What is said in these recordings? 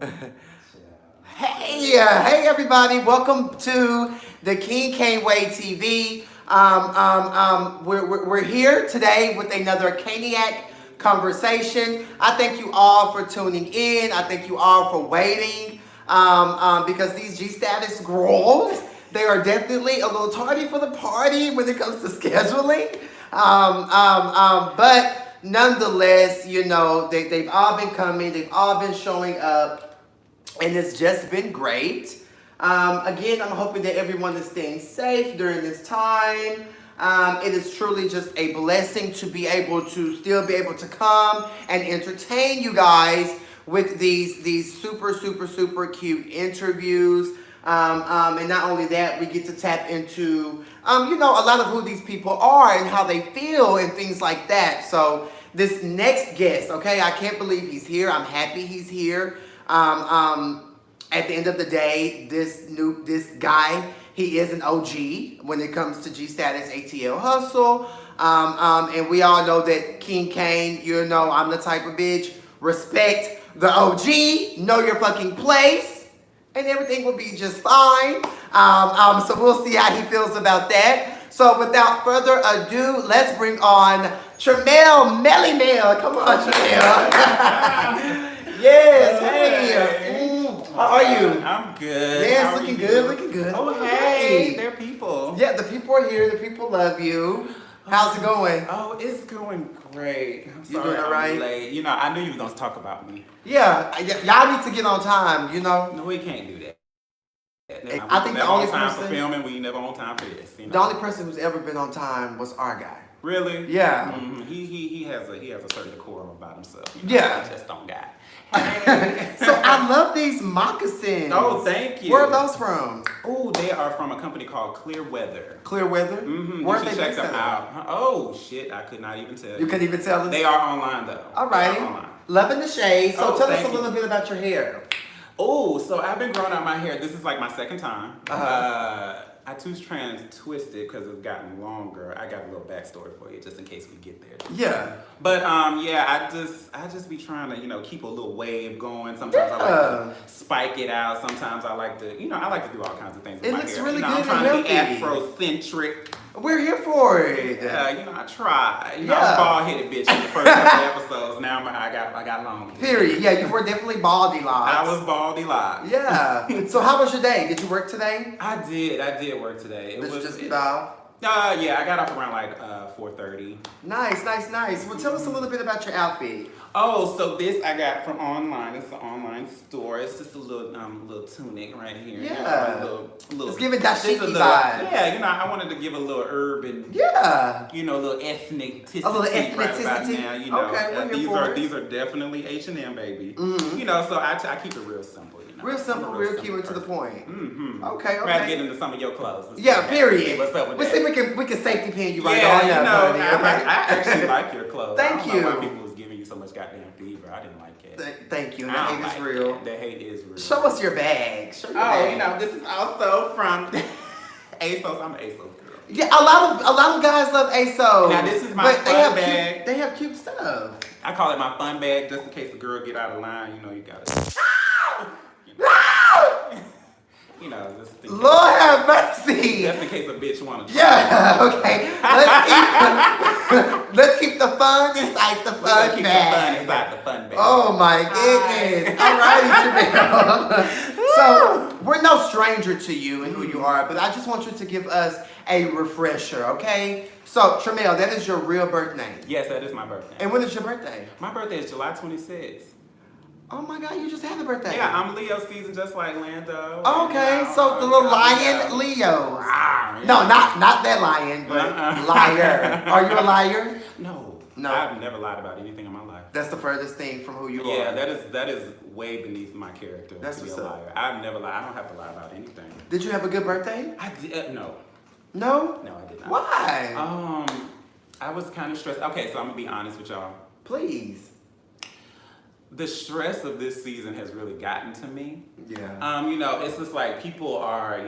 Hey everybody, welcome to the King Kane Way TV. We're here today with another CAINIAC Conversation. I thank you all for tuning in. I thank you all for waiting because these G status girls, they are definitely a little tardy for the party when it comes to scheduling. But nonetheless, they've all been coming, they've all been showing up, and it's just been great. Again, I'm hoping that everyone is staying safe during this time. It is truly just a blessing to be able to still be able to come and entertain you guys with these super cute interviews. And not only that, we get to tap into a lot of who these people are and how they feel and things like that. So this next guest, okay, I can't believe he's here. I'm happy he's here. At the end of the day, this guy, he is an OG when it comes to G Status ATL Hustle. And we all know that King Cain, I'm the type of bitch. Respect the OG, know your fucking place, and everything will be just fine. So we'll see how he feels about that. So without further ado, let's bring on Tramel Melly Mel. Come on, Tramel. Yes, hey. How are you? I'm good. Yes, looking good. Oh, hey, they're people. Yeah, the people are here. The people love you. How's it going? Oh, it's going great. I'm You sorry doing all right? I'm late. I knew you were going to talk about me. Yeah, y'all need to get on time, No, we can't do that. I think the only on time person- for filming, we never on time for this. The only person who's ever been on time was our guy. Really? Yeah. Mm-hmm. He has a certain decorum about himself. Yeah. He just don't got. So I love these moccasins. Oh, thank you. Where are those from? Oh, they are from a company called Clear Weather. Clear Weather? Mm-hmm. Where You are they should check based them out. Oh, shit, I could not even tell you. You couldn't even tell us? They are online, though. All righty. Loving the shade. So Oh, tell us thank a little bit about your hair. Oh, so I've been growing out my hair. This is like my second time. I twisted because it's gotten longer. I got a little backstory for you just in case we get there. Yeah. But I just be trying to, keep a little wave going. Sometimes I like to spike it out. Sometimes I like to, I like to do all kinds of things with It my looks hair. really I'm good trying and to be healthy. Afrocentric. We're here for it. I try. I was Yeah. bald-headed bitch in the first couple episodes. Now I got long. Period. Yeah, you were definitely baldy locks. I was baldy live. Yeah. So how was your day? Did you work today? I did work today. Did you just get off? Yeah, I got off around like 4:30. Nice. Well, tell us a little bit about your outfit. Oh, so this I got from online. It's an online store. It's just a little tunic right here. Yeah. A little, It's giving just a dashiki little- vibes. Yeah, I wanted to give a little urban. Yeah. A little ethnicity. A little right about ethnicity? now. Okay, we're here for it. These are definitely H&M, baby. Mhm. So I keep it real simple. Real simple, I'm a real cute and to the person. point. Mm-hmm. Okay. We're gonna get into some of your clothes. Let's Yeah, see period. what's up with We that. see we can safety pin you right Yeah, on up, honey. Okay? I actually like your clothes. Thank I don't know why you. people was giving you so much goddamn fever. I didn't like it. Thank you. I That don't hate is like real. it. That hate is real. Show us your bag. Show your bag. This is also from ASOS. I'm an ASOS girl. Yeah, a lot of guys love ASOS. Now, this is my but fun bag. They have cute stuff. I call it my fun bag just in case the girl get out of line. You gotta. Just in case. Lord have mercy. Just in case a bitch wanna try. Yeah, okay. Let's keep the fun inside the fun Keep bag. the fun inside the fun bag. Oh my goodness. All righty, Tramel. So, we're no stranger to you and who you are, but I just want you to give us a refresher, okay? So, Tramel, that is your real birthday. Yes, that is my birthday. And when is your birthday? My birthday is July 26th. Oh my God, you just had a birthday. Yeah, I'm Leo season just like Lando. Okay, so the little lion Leos. No, not that lion, but liar. Are you a liar? No. No. I've never lied about anything in my life. That's the furthest thing from who you are. Yeah, that is way beneath my character That's to be a what's up. liar. I've never lied. I don't have to lie about anything. Did you have a good birthday? I did no. No? No, I did not. Why? I was kind of stressed. Okay, so I'm gonna be honest with y'all. Please. The stress of this season has really gotten to me. Yeah. It's just like people are,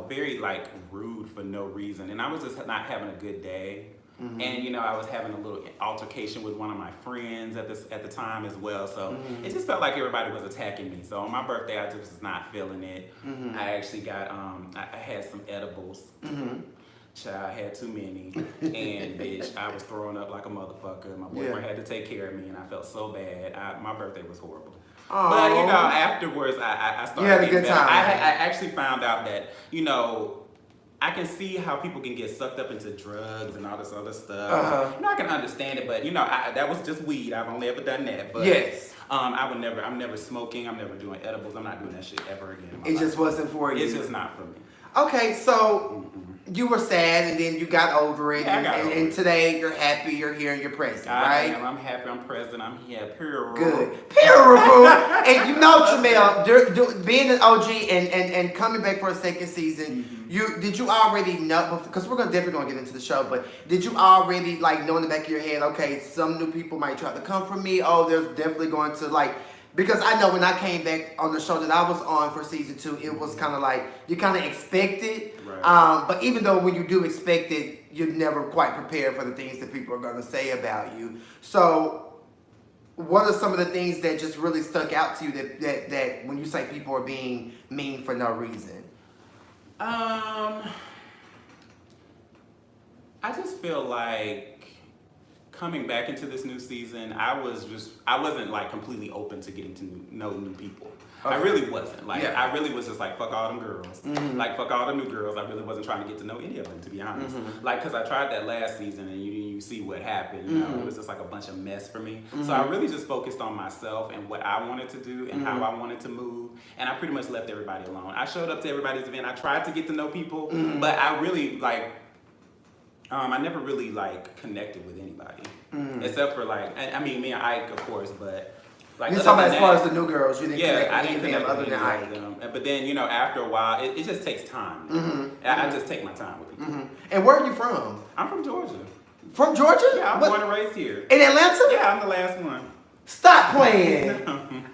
very like rude for no reason. And I was just not having a good day. And you know, I was having a little altercation with one of my friends at the time as well. So it just felt like everybody was attacking me. So on my birthday, I just was not feeling it. I actually got I had some edibles. Child, I had too many, and bitch, I was throwing up like a motherfucker. My boyfriend had to take care of me, and I felt so bad. My birthday was horrible. Aww. But you know, afterwards, I started. You had a good time. I actually found out that, you know, I can see how people can get sucked up into drugs and all this other stuff. You know, I can understand it, but you know, that was just weed. I've only ever done that. But yes. I'm never smoking. I'm never doing edibles. I'm not doing that shit ever again in my life. Just wasn't for you. It's just not for me. Okay, so you were sad and then you got over it. Yeah, I got over it. And today you're happy, you're here, and you're present, right? I'm happy, I'm present, I'm here. Good. Peru. And you know, Tramel, being an OG and coming back for a second season, did you already know, because we're definitely gonna get into the show, but did you already like know in the back of your head, okay, some new people might try to come for me, there's definitely going to like, because I know when I came back on the show that I was on for season 2, it was kind of like, you kind of expect it. Right. But even though when you do expect it, you're never quite prepared for the things that people are going to say about you. So what are some of the things that just really stuck out to you that when you say people are being mean for no reason? I just feel like coming back into this new season, I wasn't like completely open to getting to know new people. Okay. I really wasn't. Like, I really was just like, fuck all them girls. Like, fuck all the new girls. I really wasn't trying to get to know any of them, to be honest. Like, because I tried that last season and you see what happened. You know, it was just like a bunch of mess for me. So I really just focused on myself and what I wanted to do and how I wanted to move. And I pretty much left everybody alone. I showed up to everybody's event. I tried to get to know people, but I really, like, I never really like connected with anybody, except for like, I mean, me and Ike, of course, but like. You're talking about as far as the new girls, you didn't connect with any of them other than Ike. But then, you know, after a while, it just takes time. I just take my time with people. And where are you from? I'm from Georgia. From Georgia? Yeah, I'm born and raised here. In Atlanta? Yeah, I'm the last one. Stop playing.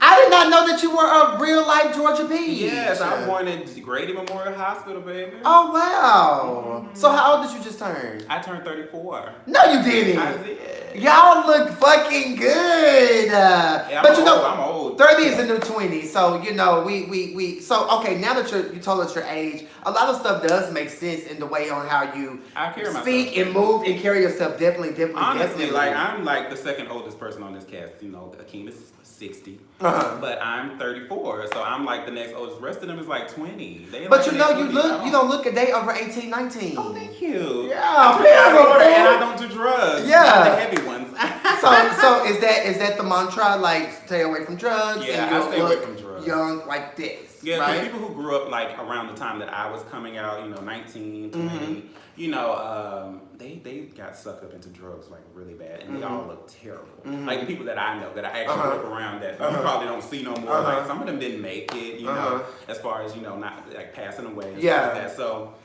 I did not know that you were a real life Georgia peach. Yes, I was born in Grady Memorial Hospital, baby. Oh, wow. So how old did you just turn? I turned 34. No, you didn't. I did. Y'all look fucking good. Yeah, but you know, I'm old. 30 is the new 20. So, you know, so, okay, now that you told us your age, a lot of stuff does make sense in the way on how you speak and move and carry yourself. Definitely. Honestly, like, I'm like the second oldest person on this cast. You know, Akeem is 60, but I'm 34, so I'm like the next oldest. The rest of them is like 20. But you know, you don't look a day over 18, 19. Oh, thank you. Yeah, and I don't do drugs. Yeah, not the heavy ones. so is that the mantra? Like, stay away from drugs. Yeah, and I stay away from drugs. Young like this. Yeah, right? people who grew up like around the time that I was coming out, you know, 19, 20, you know, they got sucked up into drugs like really bad, and they all look terrible. Like the people that I know that I actually grew up around that you probably don't see no more. Like some of them didn't make it, you know, as far as, you know, not like passing away and stuff like that. So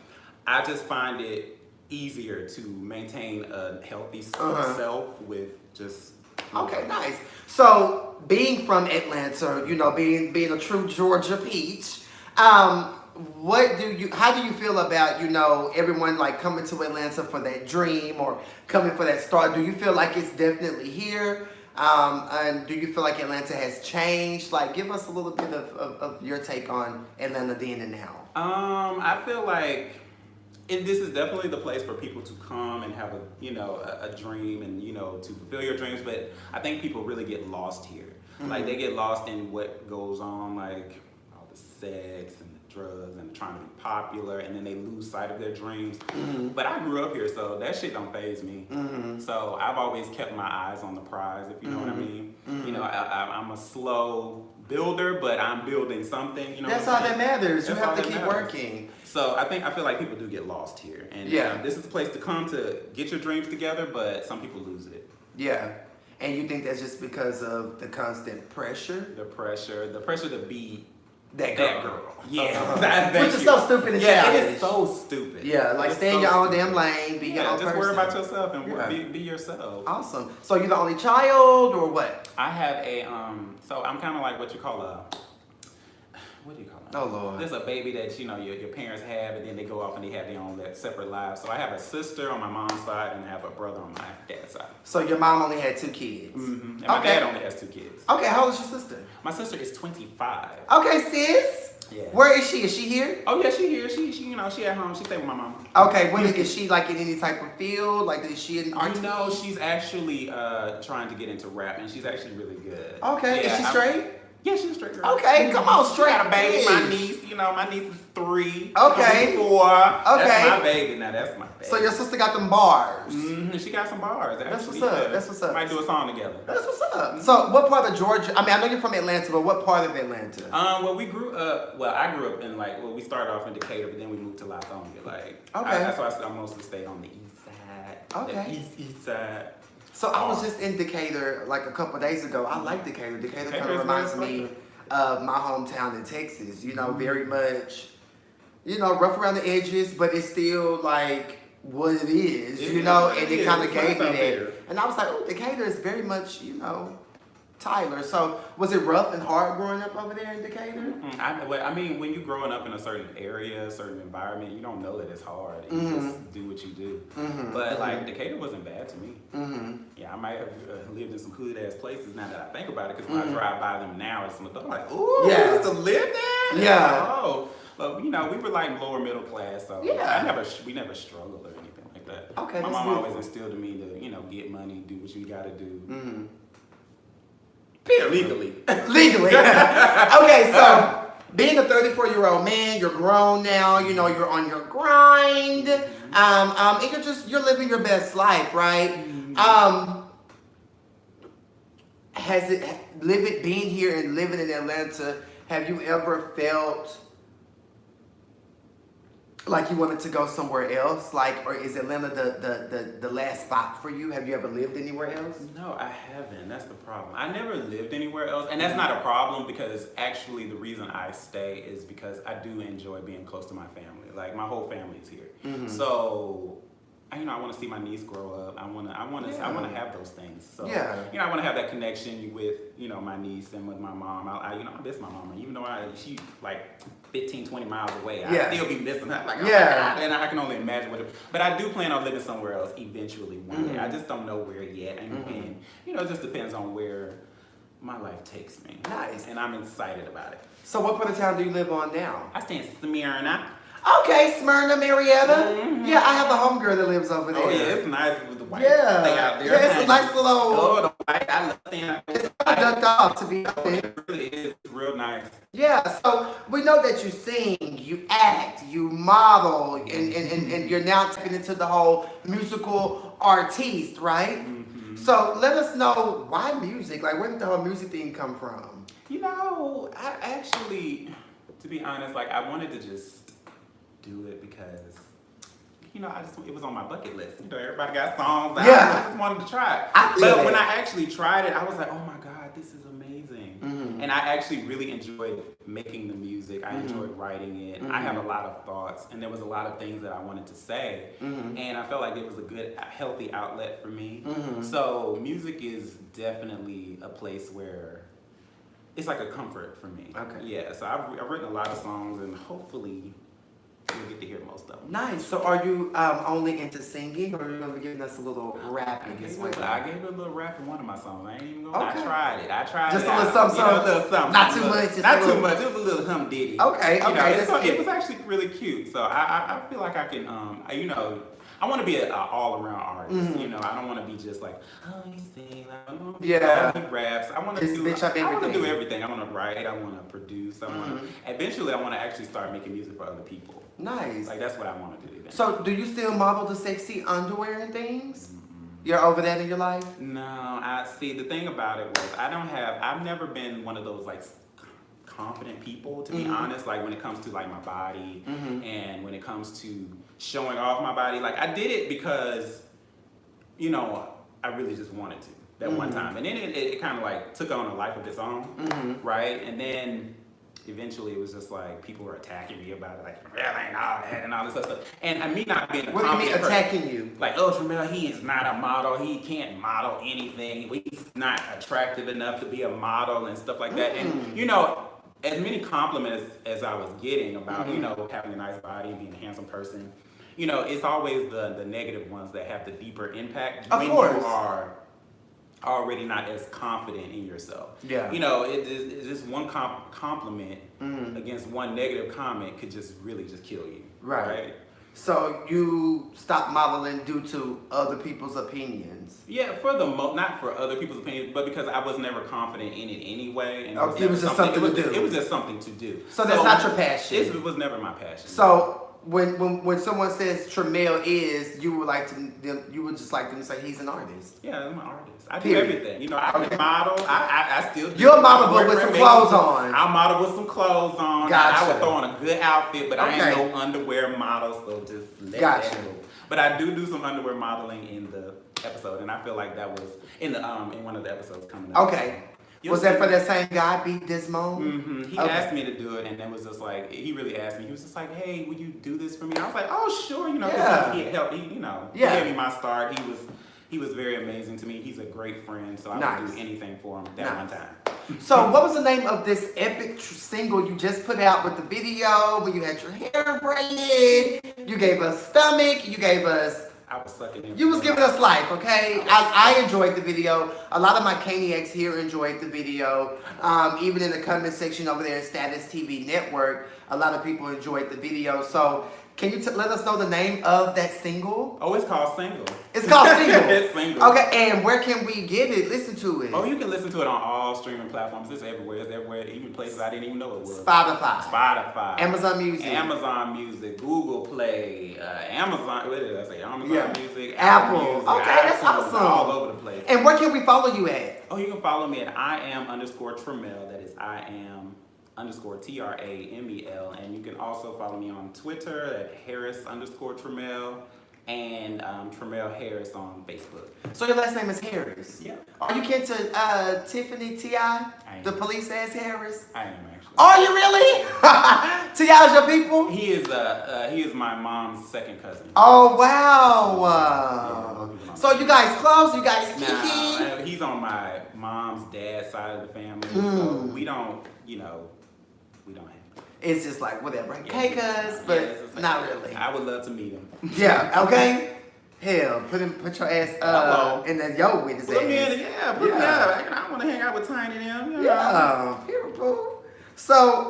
I just find it easier to maintain a healthy self with just. Okay, nice. So, being from Atlanta, you know, being a true Georgia peach, how do you feel about, you know, everyone like coming to Atlanta for that dream or coming for that star? Do you feel like it's definitely here? And do you feel like Atlanta has changed? Like, give us a little bit of your take on Atlanta then and now. I feel like this is definitely the place for people to come and have a dream and, you know, to fulfill your dreams. But I think people really get lost here. Like, they get lost in what goes on, like all the sex and the drugs and trying to be popular, and then they lose sight of their dreams. But I grew up here, so that shit don't faze me. So I've always kept my eyes on the prize, if you know what I mean. You know, I'm a slow builder, but I'm building something. You know, that's all that matters. You have to keep working. So I feel like people do get lost here, and this is the place to come to get your dreams together. But some people lose it. Yeah, and you think that's just because of the constant pressure? The pressure to be that girl. Yeah, which is so stupid and childish. It is so stupid. Yeah, like stay in your own damn lane, be your own person. Just worry about yourself and be yourself. Awesome. So you're the only child, or what? I have so I'm kind of like what you call what do you call it? Oh Lord. There's a baby that your parents have, and then they go off and they have their own separate lives. So I have a sister on my mom's side, and I have a brother on my dad's side. So your mom only had 2 kids. Mm-hmm. And my dad only has 2 kids. Okay, how old is your sister? My sister is 25. Okay, sis. Yeah. Where is she? Is she here? Oh yeah, she here. She she at home. She stay with my mom. Okay, is she like in any type of field? Like is she in art? No, she's actually trying to get into rap, and she's actually really good. Okay, yeah, is she straight? Yeah, she's a straight girl. Okay, come on, straight. She got a baby. My niece, my niece is 3. Okay. 4. Okay. That's my baby. Now that's my baby. So your sister got them bars. Mm-hmm. She got some bars. Actually. That's what's up. That's what's up. Might do a song together. That's what's up. So what part of Georgia? I mean, I know you're from Atlanta, but what part of Atlanta? Well, we grew up. Well, I grew up in we started off in Decatur, but then we moved to Lithonia. Okay. That's why I mostly stayed on the east side. Okay. The east side. So I was just in Decatur like a couple days ago. I like Decatur. Decatur kind of reminds me of my hometown in Texas. Very much, rough around the edges, but it's still like what it is, and it kind of gave me that. And I was like, oh, Decatur is very much, Tyler. So was it rough and hard growing up over there in Decatur? Mm-hmm. I mean, when you're growing up in a certain area, a certain environment, you don't know that it's hard. And you just do what you do. Mm-hmm. But Decatur wasn't bad to me. Mm-hmm. Yeah, I might have lived in some hood ass places now that I think about it. Because when I drive by them now, it's I'm like, ooh, yeah, used to live there. Yeah. Oh, but we were like lower middle class, so yeah. We never struggled or anything like that. Okay, my mom always instilled in me to get money, do what you got to do. Mm-hmm. Legally. Okay, so being a 34-year-old man, you're grown now, you're on your grind, and you're living your best life, right? Being here and living in Atlanta, have you ever felt like you wanted to go somewhere else? Or is Atlanta the last spot for you? Have you ever lived anywhere else? No, I haven't. That's the problem. I never lived anywhere else. And that's not a problem because actually the reason I stay is because I do enjoy being close to my family. Like my whole family is here. Mm-hmm. So I want to see my niece grow up. I want to have those things. So I want to have that connection with my niece and with my mom. I miss my mama, even though she like 15, 20 miles away. I still be missing her. Like, and I can only imagine what it. But I do plan on living somewhere else eventually one day. I just don't know where yet, and it just depends on where my life takes me. Nice, and I'm excited about it. So, what part of town do you live on now? I stay in Smyrna. Okay, Smyrna, Marietta. Mm-hmm. Yeah, I have a homegirl that lives over there. Oh yeah, it's nice with the white thing out there. Yeah, it's a nice little. Oh, the white. I love staying out there. It's kind of ducked off, to be honest. It really is. It's real nice. Yeah, so we know that you sing, you act, you model, and you're now tapping into the whole musical artiste, right? Mm-hmm. So let us know why music. Like, where did the whole music thing come from? I actually, to be honest, I wanted to just do it because it was on my bucket list. Everybody got songs. I just wanted to try it. But when I actually tried it, I was like, oh my God, this is amazing. Mm-hmm. And I actually really enjoyed making the music. I enjoyed writing it. Mm-hmm. I have a lot of thoughts, and there was a lot of things that I wanted to say. Mm-hmm. And I felt like it was a good, healthy outlet for me. Mm-hmm. So music is definitely a place where it's like a comfort for me. Okay. Yeah, so I've written a lot of songs, and hopefully you'll get to hear most of them. Nice. So are you only into singing, or are you going to be giving us a little rapping as well? I gave it a little rap in one of my songs. I ain't even gonna. Okay. I tried it. Just a little something. A little something. Not too much. Not too much. It was a little hum diddy. Okay. It was actually really cute. So I feel like I can I want to be an all-around artist. Mm-hmm. I don't want to be just like, oh, you sing, he raps. I want to do everything. I want to write. I want to produce. Eventually, I want to actually start making music for other people. Nice. That's what I want to do. Then. So, do you still model the sexy underwear and things? Mm-hmm. You're over that in your life? No. The thing about it was I've never been one of those confident people, to be honest, when it comes to my body and when it comes to showing off my body. I did it because I really just wanted to that one time, and then it kind of took on a life of its own, right? And then eventually it was just people were attacking me about it, Tramel ain't all that and all this other stuff, and me not being a what do you mean attacking you? Tramel, he is not a model, he can't model anything, he's not attractive enough to be a model and stuff like that. And as many compliments as I was getting about, you know, having a nice body and being a handsome person, you know, it's always the negative ones that have the deeper impact when you are already not as confident in yourself. Yeah. You know, it's just one compliment against one negative comment could just really just kill you. Right? So you stopped modeling due to other people's opinions? Yeah, for the not for other people's opinions, but because I was never confident in it anyway. And it was just something to do. It was just something to do. So that's not your passion? It was never my passion. So when someone says Tramel is, you would just like them to say he's an artist? Yeah, I'm an artist. I do everything. You know, I can model. I still do. You're a model, but with some clothes on. I'll model with some clothes on. Gotcha. I would throw on a good outfit, but I ain't no underwear model, so just let that go. But I do some underwear modeling in the episode, and I feel like that was in one of the episodes coming up. Okay. Was that for that same guy, Beat Dismo? Mm-hmm. He asked me to do it, and then was just like, he really asked me. He was just like, "Hey, will you do this for me?" I was like, "Oh, sure." You know, he helped. He gave me my start. He was very amazing to me. He's a great friend, so I would do anything for him at one time. So, what was the name of this epic single you just put out with the video where you had your hair braided, you gave us stomach, you gave us... I was sucking in. You was giving us life, okay? I enjoyed the video. A lot of my CAINIACs here enjoyed the video. Even in the comment section over there at Status TV Network, a lot of people enjoyed the video. So, can you let us know the name of that single? Oh, it's called Single. It's called Single? It's Single. Okay, and where can we get it? Listen to it. Oh, you can listen to it on all streaming platforms. It's everywhere. It's everywhere. Even places I didn't even know it was. Spotify. Amazon Music. Google Play, Amazon. What did I say? Amazon Music. Apple. Music, okay, iTunes, that's awesome. All over the place. And where can we follow you at? Oh, you can follow me at @IAM_Tramel. That is IAM_TRAMEL. And you can also follow me on Twitter at Harris_Tramel and Tramel Harris on Facebook. So your last name is Harris? Yeah. Are you kin to Tiffany T.I.? The police says Harris? I am actually. Are you really? T.I.'s your people? He is my mom's second cousin. Oh wow. So you guys close? You guys kiki? Nah, he's on my mom's dad's side of the family. So we don't have. It's just like whatever. Okay, cuz, but like, not really. I would love to meet him. Yeah, okay. Hell, put your ass in the yo with his ass. Put me in, put me out. I want to hang out with Tiny them. You know? Yeah, beautiful. So,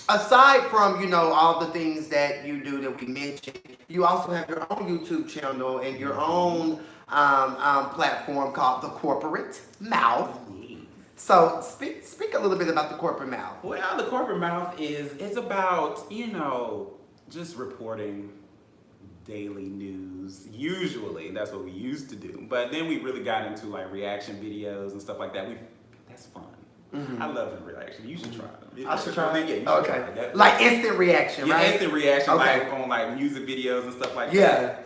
aside from, all the things that you do that we mentioned, you also have your own YouTube channel and your own platform called The Corporate Mouth. So speak a little bit about The Corporate Mouth. Well, The Corporate Mouth it's about, just reporting daily news. Usually, that's what we used to do. But then we really got into like reaction videos and stuff like that. That's fun. Mm-hmm. I love the reaction. You should try them. I should try them. Yeah, okay. Try like instant reaction, right? Instant reaction, like on like music videos and stuff like that. Yeah.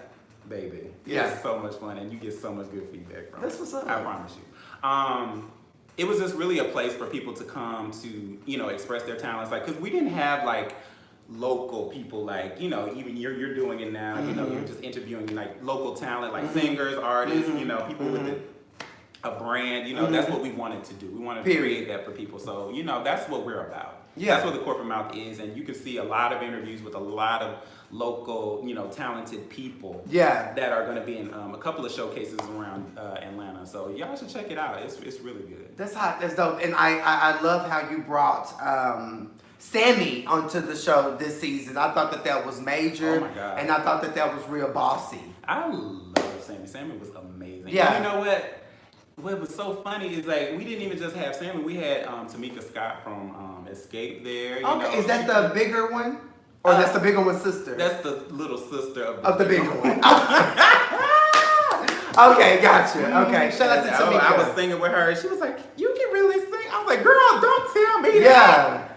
Baby. It's so much fun and you get so much good feedback from it. That's what's up. I promise you. It was just really a place for people to come to, express their talents. Like, because we didn't have like local people, like, even you're doing it now, you're just interviewing like local talent, like singers, artists, people with a brand, that's what we wanted to do. We wanted to create that for people. So, that's what we're about. Yeah. That's what The Corporate Mouth is. And you can see a lot of interviews with a lot of local, talented people that are going to be in a couple of showcases around Atlanta. So y'all should check it out. It's really good. That's hot. That's dope. And I love how you brought Sammy onto the show this season. I thought that was major. Oh my God. And I thought that was real bossy. I love Sammy. Sammy was amazing. Yeah. And you know what? What was so funny is like we didn't even just have Sammy. We had Tamika Scott from Escape there. Okay, is that the bigger one? Or that's the bigger one's sister? That's the little sister of the bigger one. Okay, gotcha. Okay, shout out to Tamika. I was singing with her. She was like, "You can really sing." I was like, "Girl, don't tell me that."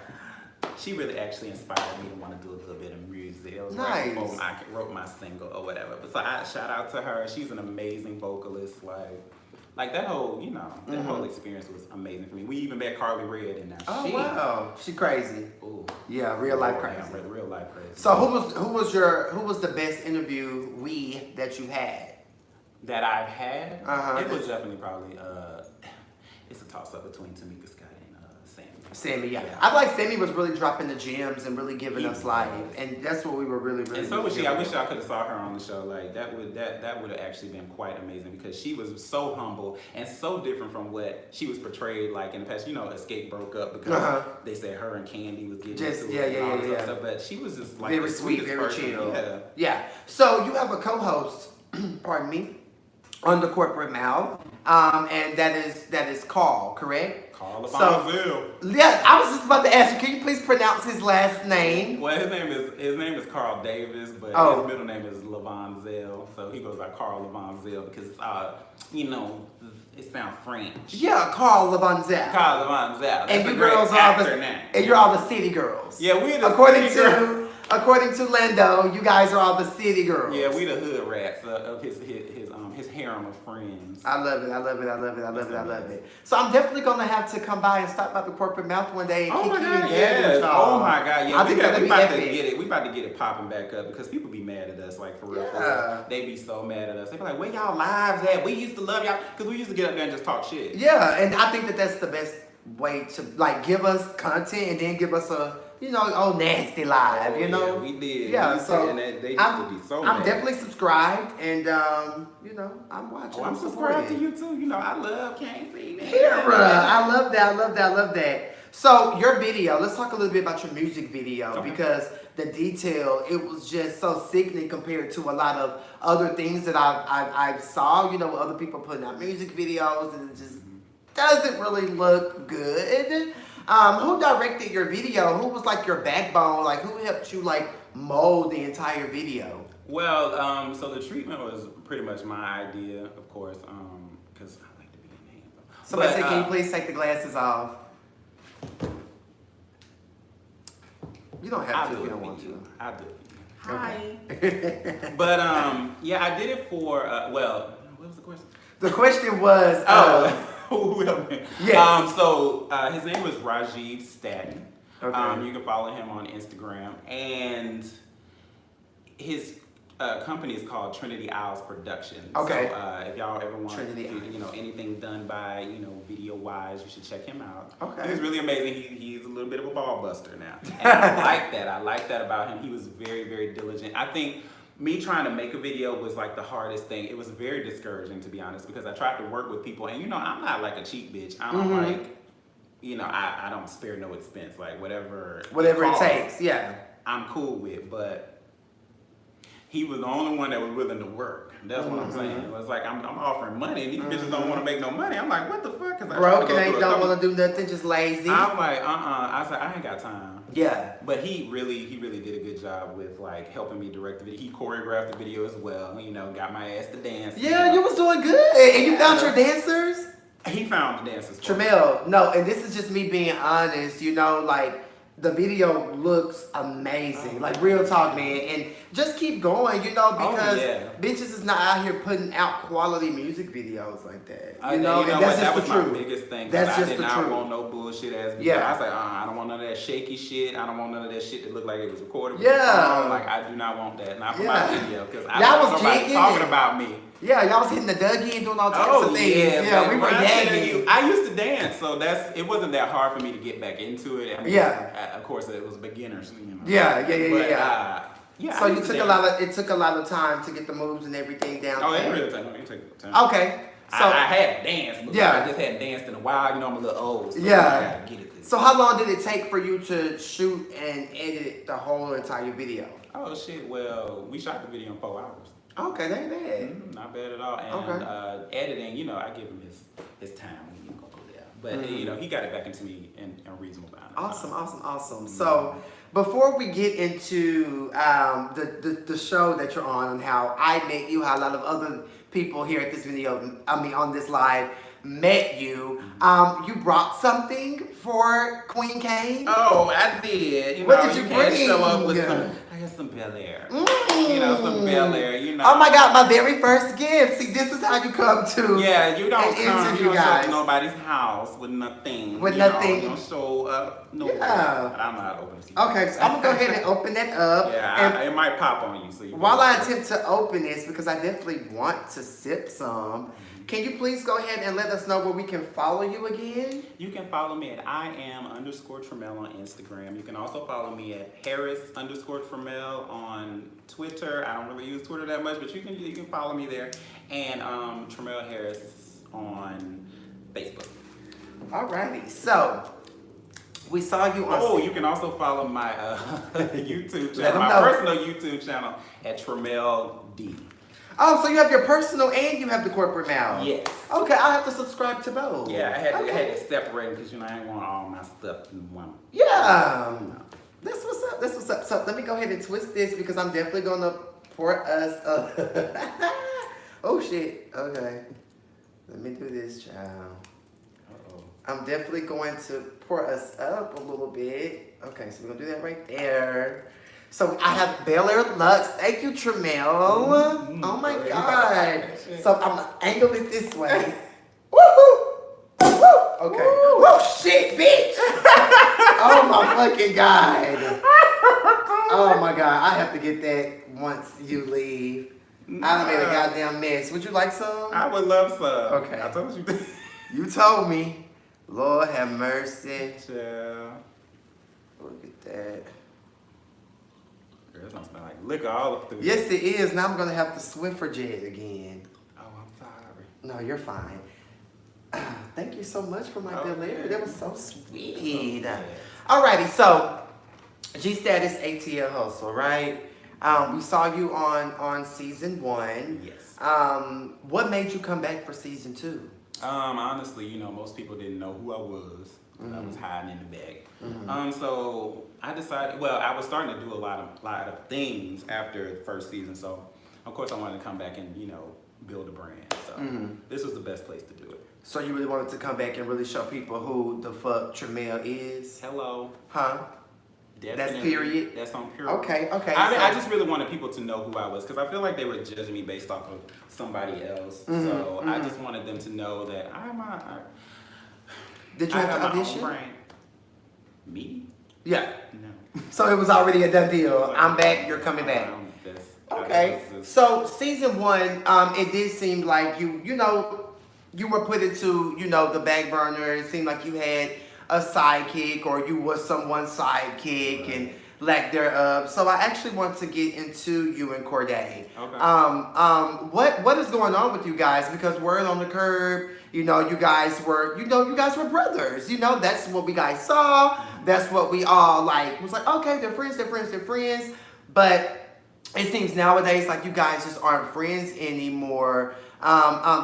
She really actually inspired me to want to do a little bit of music. It was right before I wrote my single or whatever. But so I shout out to her. She's an amazing vocalist. Like that whole, that whole experience was amazing for me. We even met Carly Red in that. Oh wow, she crazy. Ooh. Yeah, real life crazy. Yeah, real life crazy. So who was the best interview that you had? That I've had? It was definitely probably it's a toss up between Tamika Scott and Sammy. Sammy, yeah. I feel like Sammy was really dropping the gems and really giving us life, and that's what we were really. And so was she. I wish y'all could have saw her on the show. Like that would have actually been quite amazing because she was so humble and so different from what she was portrayed like in the past. You know, Escape broke up because they said her and Candy was getting into it and all this other stuff. But she was just like very the sweet, very person. chill. Yeah. So you have a co-host, pardon me, on the Corporate Mouth, and that is Carl, correct? Carl Lavanzel. Yeah, I was just about to ask you. Can you please pronounce his last name? Well, his name is Carl Davis, but his middle name is Lavanzel, so he goes by Carl Lavanzel because you know, it sounds French. Yeah, Carl Lavanzel. Carl Lavanzel. That's and you a girls great are actor name. And you're all the city girls. Yeah, we're the According to Lando, you guys are all the city girls. Yeah, we the hood rats of his harem of friends. I love it. So I'm definitely gonna have to come by and stop by the Corporate Mouth one day and Oh my kiki God, and yes. y'all. Oh my God, yeah. I think that'd we be about to epic. get it. We about to get it popping back up because people be mad at us, like for real. For real. They be so mad at us. They be like, "Where y'all lives at? We used to love y'all because we used to get up there and just talk shit." Yeah, and I think that's the best way to like give us content and then give us a old nasty live. You know, yeah, we did. Yeah, so they used to be so I'm mad. definitely subscribed, and I'm watching. Oh, I'm subscribed to you too. You know, I love Cain. I love that. So your video, let's talk a little bit about your music video because the detail, it was just so sickening compared to a lot of other things that I saw. You know, other people putting out music videos and it just doesn't really look good. Who directed your video? Who was like your backbone? Like who helped you like mold the entire video? Well, so the treatment was pretty much my idea, of course, because I like to be in hand. Somebody said, can you please take the glasses off? You don't have to if you don't want to. I'll do it for you. Hi. Okay. But yeah, I did it for what was the question? The question was who helped me? Yes. So his name was Rajiv Staten. Okay. You can follow him on Instagram, and his company is called Trinity Owls Productions. Okay. So if y'all ever want Trinity anything done by video wise, you should check him out. Okay. He's really amazing. He's a little bit of a ball buster now, and I like that. I like that about him. He was very, very diligent. I think me trying to make a video was like the hardest thing. It was very discouraging, to be honest, because I tried to work with people, and I'm not like a cheap bitch. I don't like, I don't spare no expense. Like whatever it takes. Yeah. I'm cool with, but he was the only one that was willing to work. That's what I'm saying. It was like I'm offering money, and these bitches don't want to make no money. I'm like, what the fuck? Broke and they don't want to do nothing, just lazy. I'm like, I said, I ain't got time. Yeah. But he really did a good job with like helping me direct the video. He choreographed the video as well. Got my ass to dance. Yeah, you was doing good, and you found your dancers. He found the dancers. Tramel, no, and this is just me being honest. Like the video looks amazing, like real talk, man. And just keep going, because bitches is not out here putting out quality music videos like that. And that's that just was the my truth. biggest thing. That's just I did the not truth. want no bullshit ass video. Yeah. I was like, I don't want none of that shaky shit. I don't want none of that shit that looked like it was recorded. Yeah. Like I do not want that. Not for my video, because I y'all don't want was nobody talking about me. Yeah, y'all was hitting the Dougie and doing all types of things. Yeah, we were gagging. I used to dance, so it wasn't that hard for me to get back into it. I mean, of course, it was beginners. Yeah. So it took a lot of time to get the moves and everything down. Oh, it really took time. Okay. So I had danced, but I just hadn't danced in a while. I'm a little old. So I gotta get it. So how long did it take for you to shoot and edit the whole entire video? Oh shit! Well, we shot the video in 4 hours. Okay, that ain't bad. Not bad at all. And editing, I give him his time when you go there. But he got it back into me in a reasonable amount of time. Awesome. So before we get into the show that you're on and how I met you, how a lot of other people here at this video, on this live met you, you brought something for Queen Cain? Oh, I did. What did you bring? Show up with some Bel Air. Some Bel Air. Oh my God, my very first gift. See, this is how you come to. Yeah, you don't come. You don't show up guys. to nobody's house with nothing. With nothing. You don't show up. No. Yeah. I don't know how to open this. Okay, so I'm gonna go ahead and open that up. Yeah, it might pop on you. So while I attempt to open this, because I definitely want to sip some, Can you please go ahead and let us know where we can follow you again? You can follow me at @Iam_Tramel on Instagram. You can also follow me at Harris_Tramel on Twitter. I don't really use Twitter that much, but you can follow me there. And Tramel Harris on Facebook. Alrighty, so we saw you on. Oh, you can also follow my YouTube channel, my personal YouTube channel at Tramel D. Oh, so you have your personal and you have the corporate now. Yes. Okay, I'll have to subscribe to both. Yeah, I had to separate because I didn't want all my stuff in one. Yeah. That's what's up. That's what's up. So let me go ahead and twist this because I'm definitely gonna pour us oh shit. Okay. Let me do this, child. I'm definitely going to pour us up a little bit. Okay, so we're gonna do that right there. So I have Bel Air Luxe. Thank you, Tramel. Oh my God. So I'm gonna angle it this way. Woohoo! Woo! Okay. Woo! Shit, bitch! Oh my fucking God. Oh my God. I have to get that once you leave. I done made a goddamn mess. Would you like some? I would love some. Okay. I told you. You told me. Lord have mercy. Yeah. Look at that. Girl, it's gonna smell like liquor all up through. Yes, it is. Now I'm gonna have to Swiffer jet again. Oh, I'm sorry. No, you're fine. Thank you so much for my Bel Air. That was so sweet. Alrighty, so G Status ATL Hustle, right? We saw you on season 1. Yes. What made you come back for season 2? Honestly, most people didn't know who I was. I was hiding in the back. So I decided. Well, I was starting to do a lot of things after the first season. So of course I wanted to come back and build a brand. So this was the best place to do it. So you really wanted to come back and really show people who the fuck Tramel is? Hello. Huh? Definitely. That's period? That's on period. Okay. I just really wanted people to know who I was because I feel like they were judging me based off of somebody else. So I just wanted them to know that Did you have to audition? Me? Yeah. No. So it was already a done deal. I'm back, you're coming back. Okay. So season 1, it did seem like you were put into, the back burner. It seemed like you had a sidekick or you was someone's sidekick and lack thereof. So I actually want to get into you and Corday. Okay. What is going on with you guys? Because word on the curb, you guys were brothers. That's what we guys saw. That's what we all was like, okay, they're friends. But it seems nowadays like you guys just aren't friends anymore.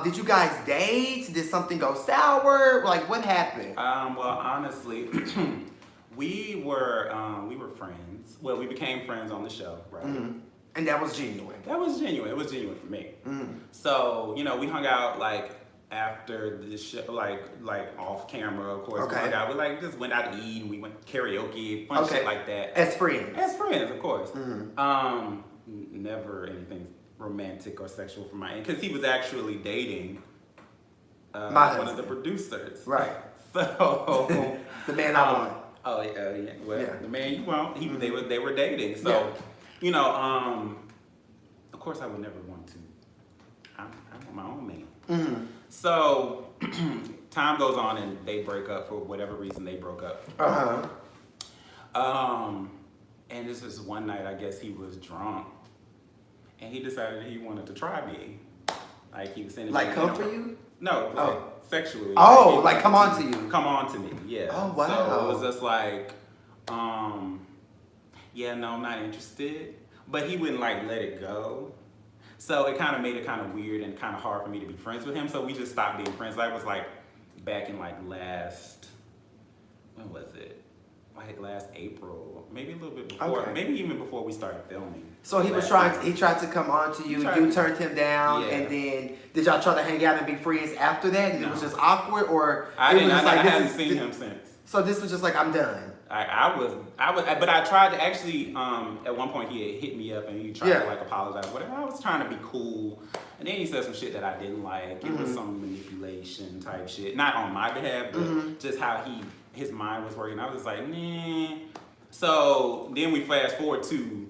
Did you guys date? Did something go sour? What happened? Well, honestly, we were friends. Well, we became friends on the show, right? And that was genuine. That was genuine. It was genuine for me. So, we hung out after the show, like off camera, of course. Okay. We hung out. We just went out to eat and we went karaoke, fun shit like that. As friends. As friends, of course. Never anything romantic or sexual from my end, because he was actually dating one of the producers. Right. So the man I want. Oh yeah. Well, the man you want. They were dating. So of course I would never want to. I want my own man. So time goes on and they break up for whatever reason they broke up. And this is one night, I guess he was drunk. And he decided he wanted to try me. He was sending me. Come for you? No, sexually. Come on to you. Come on to me, yeah. Oh, wow. So it was just yeah, no, I'm not interested. But he wouldn't let it go. So it kind of made it kind of weird and kind of hard for me to be friends with him. So we just stopped being friends. That was back in last, when was it? Last April, maybe a little bit before, maybe even before we started filming. So he tried to come on to you, you turned him down, and then did y'all try to hang out and be friends after that? And it was just awkward, or I hadn't seen him since. So this was just I'm done. But I tried to actually, at one point he had hit me up and he tried to apologize, whatever. I was trying to be cool. And then he said some shit that I didn't like. It was some manipulation type shit. Not on my behalf, but just how his mind was working. I was just like, nah. So then we fast forward to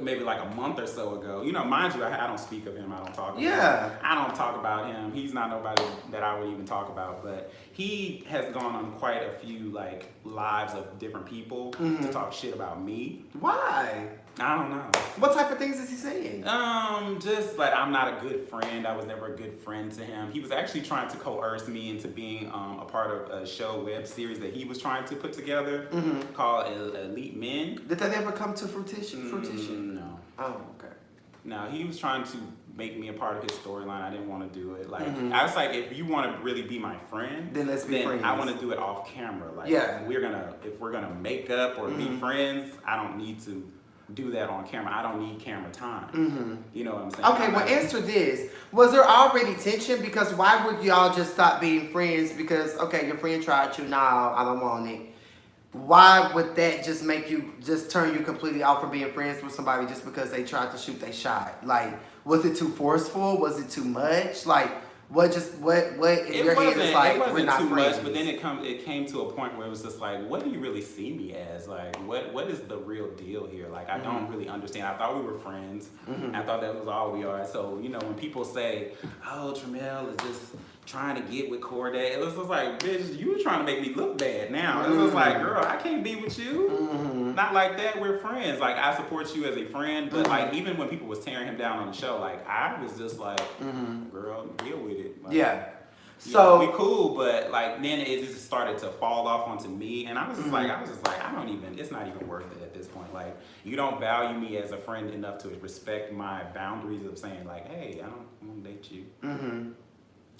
maybe like a month or so ago. You know, mind you, I don't speak of him. I don't talk about him. I don't talk about him. He's not nobody that I would even talk about. But he has gone on quite a few like lives of different people to talk shit about me. Why? I don't know. What type of things is he saying? Just like I'm not a good friend. I was never a good friend to him. He was actually trying to coerce me into being a part of a show web series that he was trying to put together called Elite Men. Did that ever come to fruition? No. Oh, okay. No, he was trying to make me a part of his storyline. I didn't want to do it. Like I was like, if you want to really be my friend, then let's be friends. I want to do it off camera. Like if we're gonna make up or be friends, I don't need to do that on camera. I don't need camera time. You know what I'm saying? Okay, well, answer this. Was there already tension? Because why would y'all just stop being friends? Because, okay, your friend tried you, now I don't want it. Why would that just make you, just turn you completely off from being friends with somebody just because they tried to shoot their shot? Like, was it too forceful? Was it too much? Like, what in your head is like, we're not too friends? much, but then it came to a point where it was just like, what do you really see me as? Like, what is the real deal here? Like, I don't really understand. I thought we were friends. I thought that was all we are. So, you know, when people say, oh, Tramel is just trying to get with Corday, it was just like, bitch, you were trying to make me look bad now. It was like, girl, I can't be with you. Not like that. We're friends. Like, I support you as a friend, but like, even when people was tearing him down on the show, like, I was just like, girl, deal with it. Like, yeah. So we cool, but like then it just started to fall off onto me, and I was just like, it's not even worth it at this point. Like, you don't value me as a friend enough to respect my boundaries of saying like, hey, I don't want to date you.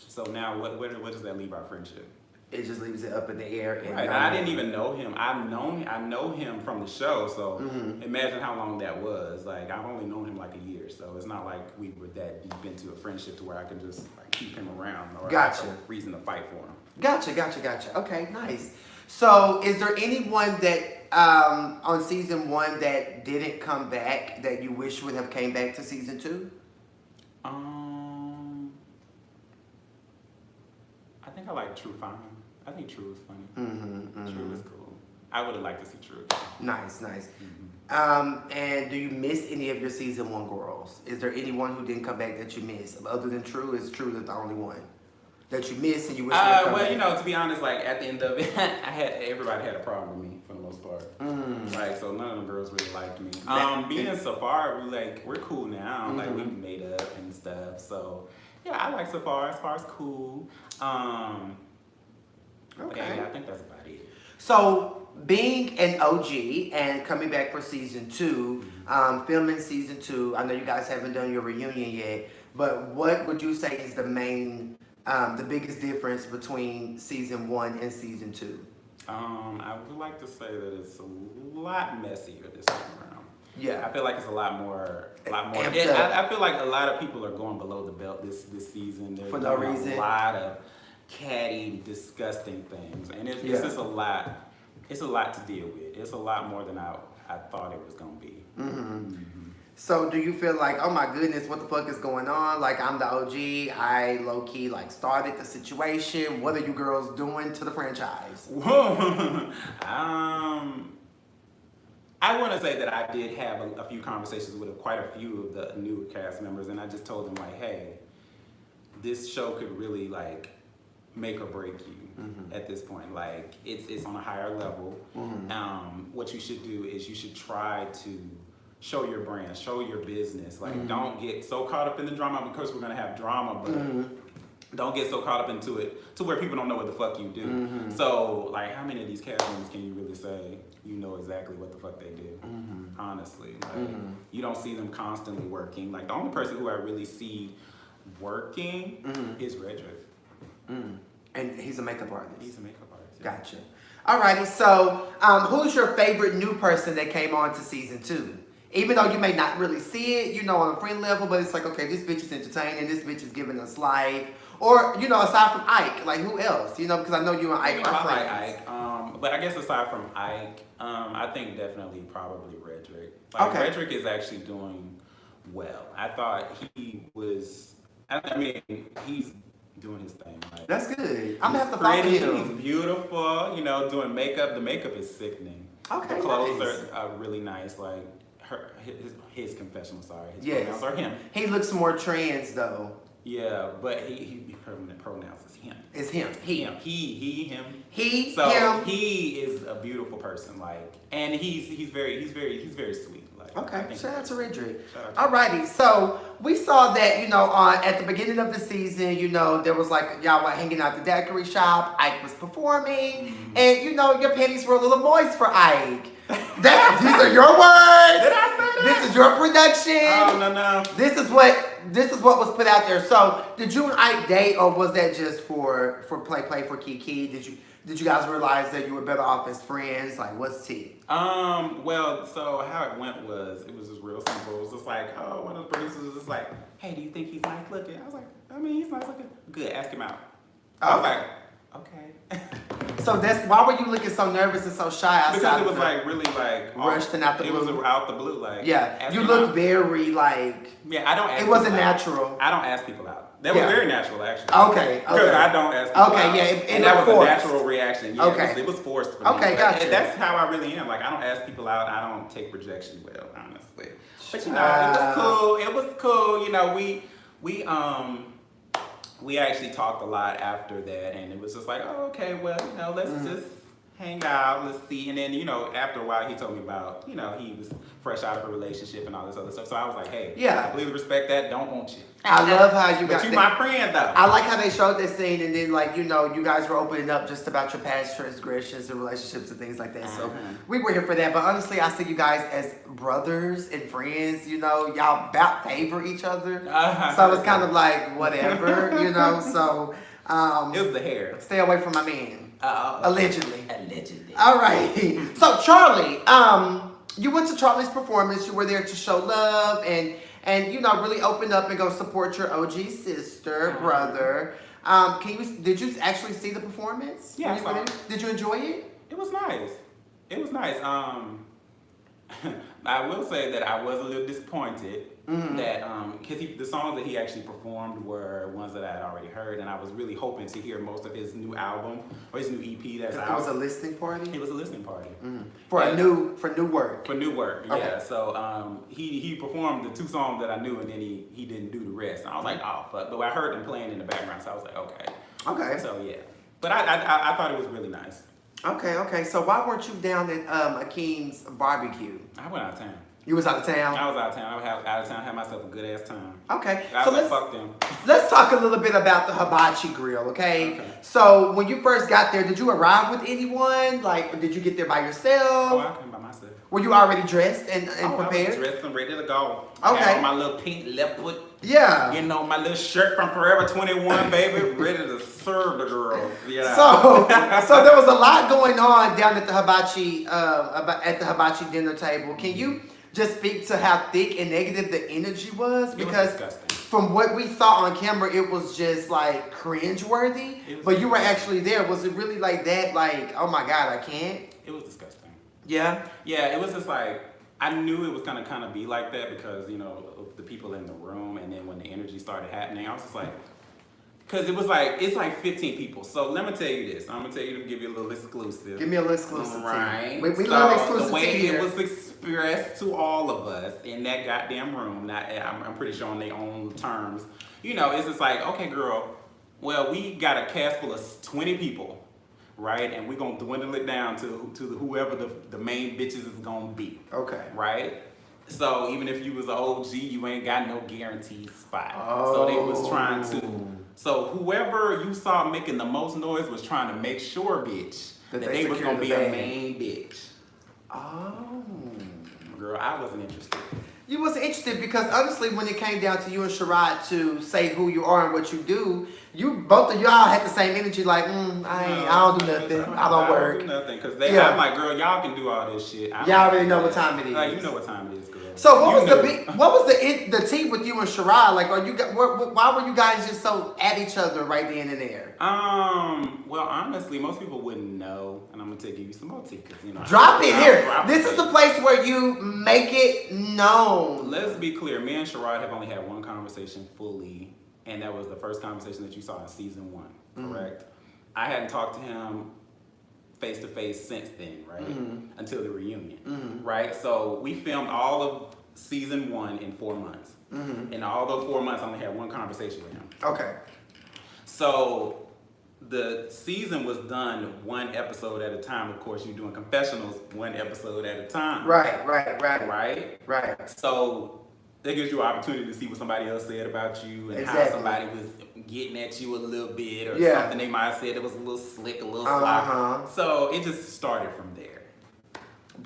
So now, what does that leave our friendship? It just leaves it up in the air. And right. I didn't even know him. I know him from the show. So imagine how long that was. Like, I've only known him like a year. So it's not like we were that deep into a friendship to where I can just like keep him around or have a reason to fight for him. Gotcha. Okay, nice. So is there anyone that on season 1 that didn't come back that you wish would have came back to season 2? I think I like True fine. I think True was funny. True was cool. I would have liked to see True. Nice. And do you miss any of your season 1 girls? Is there anyone who didn't come back that you miss? Other than True, is True the only one that you miss and you wish would come back? You know, to be honest, like at the end of it, everybody had a problem with me for the most part. Like, so none of them girls really liked me. Being in Safari, we're cool now. Like, we made up and stuff. So yeah, I like Safari. Safari's cool. Okay. Yeah, I think that's about it. So, being an OG and coming back for season 2, filming season 2, I know you guys haven't done your reunion yet, but what would you say is the main, the biggest difference between season 1 and season 2? I would like to say that it's a lot messier this time around. Yeah. I feel like it's a lot more. I feel like a lot of people are going below the belt this season. They're for no reason. A lot of catty, disgusting things, and it's just a lot. It's a lot to deal with. It's a lot more than I thought it was gonna be. So do you feel like, oh my goodness, what the fuck is going on? Like, I'm the OG, I low-key like started the situation. What are you girls doing to the franchise? I want to say that I did have a few conversations with quite a few of the new cast members, and I just told them like, hey, this show could really like make or break you at this point. Like, it's on a higher level. What you should do is you should try to show your brand, show your business. Like, don't get so caught up in the drama, because we're gonna have drama, but don't get so caught up into it to where people don't know what the fuck you do. So, like, how many of these cast members can you really say you know exactly what the fuck they do? Honestly, like, you don't see them constantly working. Like, the only person who I really see working is Redrick. And he's a makeup artist. He's a makeup artist. Yeah. Gotcha. Alrighty, so who's your favorite new person that came on to season 2? Even though you may not really see it, you know, on a friend level, but it's like, okay, this bitch is entertaining, this bitch is giving us life. Or, you know, aside from Ike, like, who else? You know, because I know you and Ike are friends. I like Ike. But I guess aside from Ike, I think definitely probably Redrick. Like, Redrick is actually doing well. I thought he was, I mean, he's doing his thing. Like, that's good. I'm going to have to follow him. He's beautiful, you know, doing makeup. The makeup is sickening. Okay, the clothes are really nice. Like, his confessional. Sorry, his yes. pronouns are him. He looks more trans though. Yeah, but he permanent pronouns is him. It's him. Him. He, him. So him. He is a beautiful person, like, and he's very sweet. Like, okay, shout out to Redrick. Alrighty, so we saw that, you know, at the beginning of the season, you know, there was like, y'all were hanging out at the daiquiri shop, Ike was performing, and you know, your panties were a little moist for Ike. These are your words. Did I say that? This is your production. Oh, no. This is what was put out there. So, did you and Ike date, or was that just for play for Kiki? Did you guys realize that you were better off as friends? Like, what's tea? Well, so how it went was, it was just real simple. It was just like, one of the producers was just like, hey, do you think he's nice looking? I was like, I mean, he's nice looking. Good, ask him out. I was like, okay. So why were you looking so nervous and so shy outside? Because it was like really like rushed and out the blue. It was out the blue, like, yeah. You looked very like, yeah. I don't ask. It wasn't natural. I don't ask people out. That was very natural, actually. Okay. Because I don't ask people out. Okay, yeah. And that was a natural reaction. Yeah, okay. It was forced for me. Okay, gotcha. And that's how I really am. Like, I don't ask people out. I don't take rejection well, honestly. But you know, it was cool. You know, we actually talked a lot after that, and it was just like, oh, okay, well, you know, let's just hang out, let's see. And then, you know, after a while, he told me about, you know, he was fresh out of a relationship and all this other stuff. So I was like, hey, I completely respect that. Don't want you. I love how you got. But you my friend though. I like how they showed that scene, and then like, you know, you guys were opening up just about your past transgressions and relationships and things like that. So we were here for that. But honestly, I see you guys as brothers and friends. You know, y'all about favor each other. So it's kind of like whatever, you know. So it was the hair. Stay away from my man. Allegedly. Allegedly. All right. So Charlie, you went to Charlie's performance. You were there to show love and you know, really open up and go support your OG sister, brother. Did you actually see the performance? Yeah, I saw it. Did you enjoy it? It was nice. It was nice. I will say that I was a little disappointed that because the songs that he actually performed were ones that I had already heard, and I was really hoping to hear most of his new album or his new EP that's out. It was a listening party? It was a listening party. For new work. For new work, okay. Yeah. So he performed the two songs that I knew, and then he didn't do the rest. And I was like, oh fuck. But I heard him playing in the background, so I was like, okay. Okay. So yeah. But I thought it was really nice. Okay. So why weren't you down at Akeem's barbecue? I went out of town. You was out of town? I was out of town. I was out of town, had myself a good ass time. Okay. I was like, fuck them. Let's talk a little bit about the hibachi grill, okay? So when you first got there, did you arrive with anyone? Like, or did you get there by yourself? Oh, I came by myself. Were you already dressed and prepared? I was dressed and ready to go. Okay. I had on my little pink leopard. Yeah. You know, my little shirt from Forever 21, baby, ready to serve the girls. Yeah. So there was a lot going on down at the hibachi dinner table. Can you just speak to how thick and negative the energy was? Because from what we saw on camera, it was just like cringe-worthy. But you were actually there. Was it really like that? Like, oh my God, I can't? It was disgusting. Yeah? Yeah, it was just like, I knew it was gonna kind of be like that because, you know, of the people in the room, and then when the energy started happening, I was just like, because it was like, it's like 15 people. So let me tell you this. I'm gonna tell you to give you a little exclusive. Give me a little exclusive. Right. We love exclusive. The way it was expressed to all of us in that goddamn room, I'm pretty sure on their own terms, you know, it's just like, okay, girl, well, we got a cast full of 20 people, right? And we're gonna dwindle it down to whoever the main bitches is gonna be. Okay. Right? So even if you was an OG, you ain't got no guaranteed spot. So they was trying to. So whoever you saw making the most noise was trying to make sure, bitch, that they was gonna be a main bitch. Oh. Girl, I wasn't interested. You wasn't interested because honestly, when it came down to you and Sherrod to say who you are and what you do, both of y'all had the same energy. Like, I don't do nothing. I don't work. I don't do nothing because I'm like, girl, y'all can do all this shit. Y'all already know what time it is. Like, you know what time it is, girl. So what was the tea with you and Sherrod? Like, why were you guys just so at each other right then and there? Well, honestly, most people wouldn't know, and I'm gonna give you some more tea because you know. Drop it here. This is the place where you make it known. Let's be clear. Me and Sherrod have only had one conversation fully, and that was the first conversation that you saw in season 1. Correct. I hadn't talked to him face to face since then, right? Until the reunion, right? So we filmed all of season 1 in 4 months. And all those 4 months, I only had one conversation with him. Okay. So the season was done 1 episode at a time. Of course, you're doing confessionals 1 episode at a time. Right. So that gives you an opportunity to see what somebody else said about you and how somebody was getting at you a little bit or something they might have said that was a little slick, a little sloppy. So it just started from there.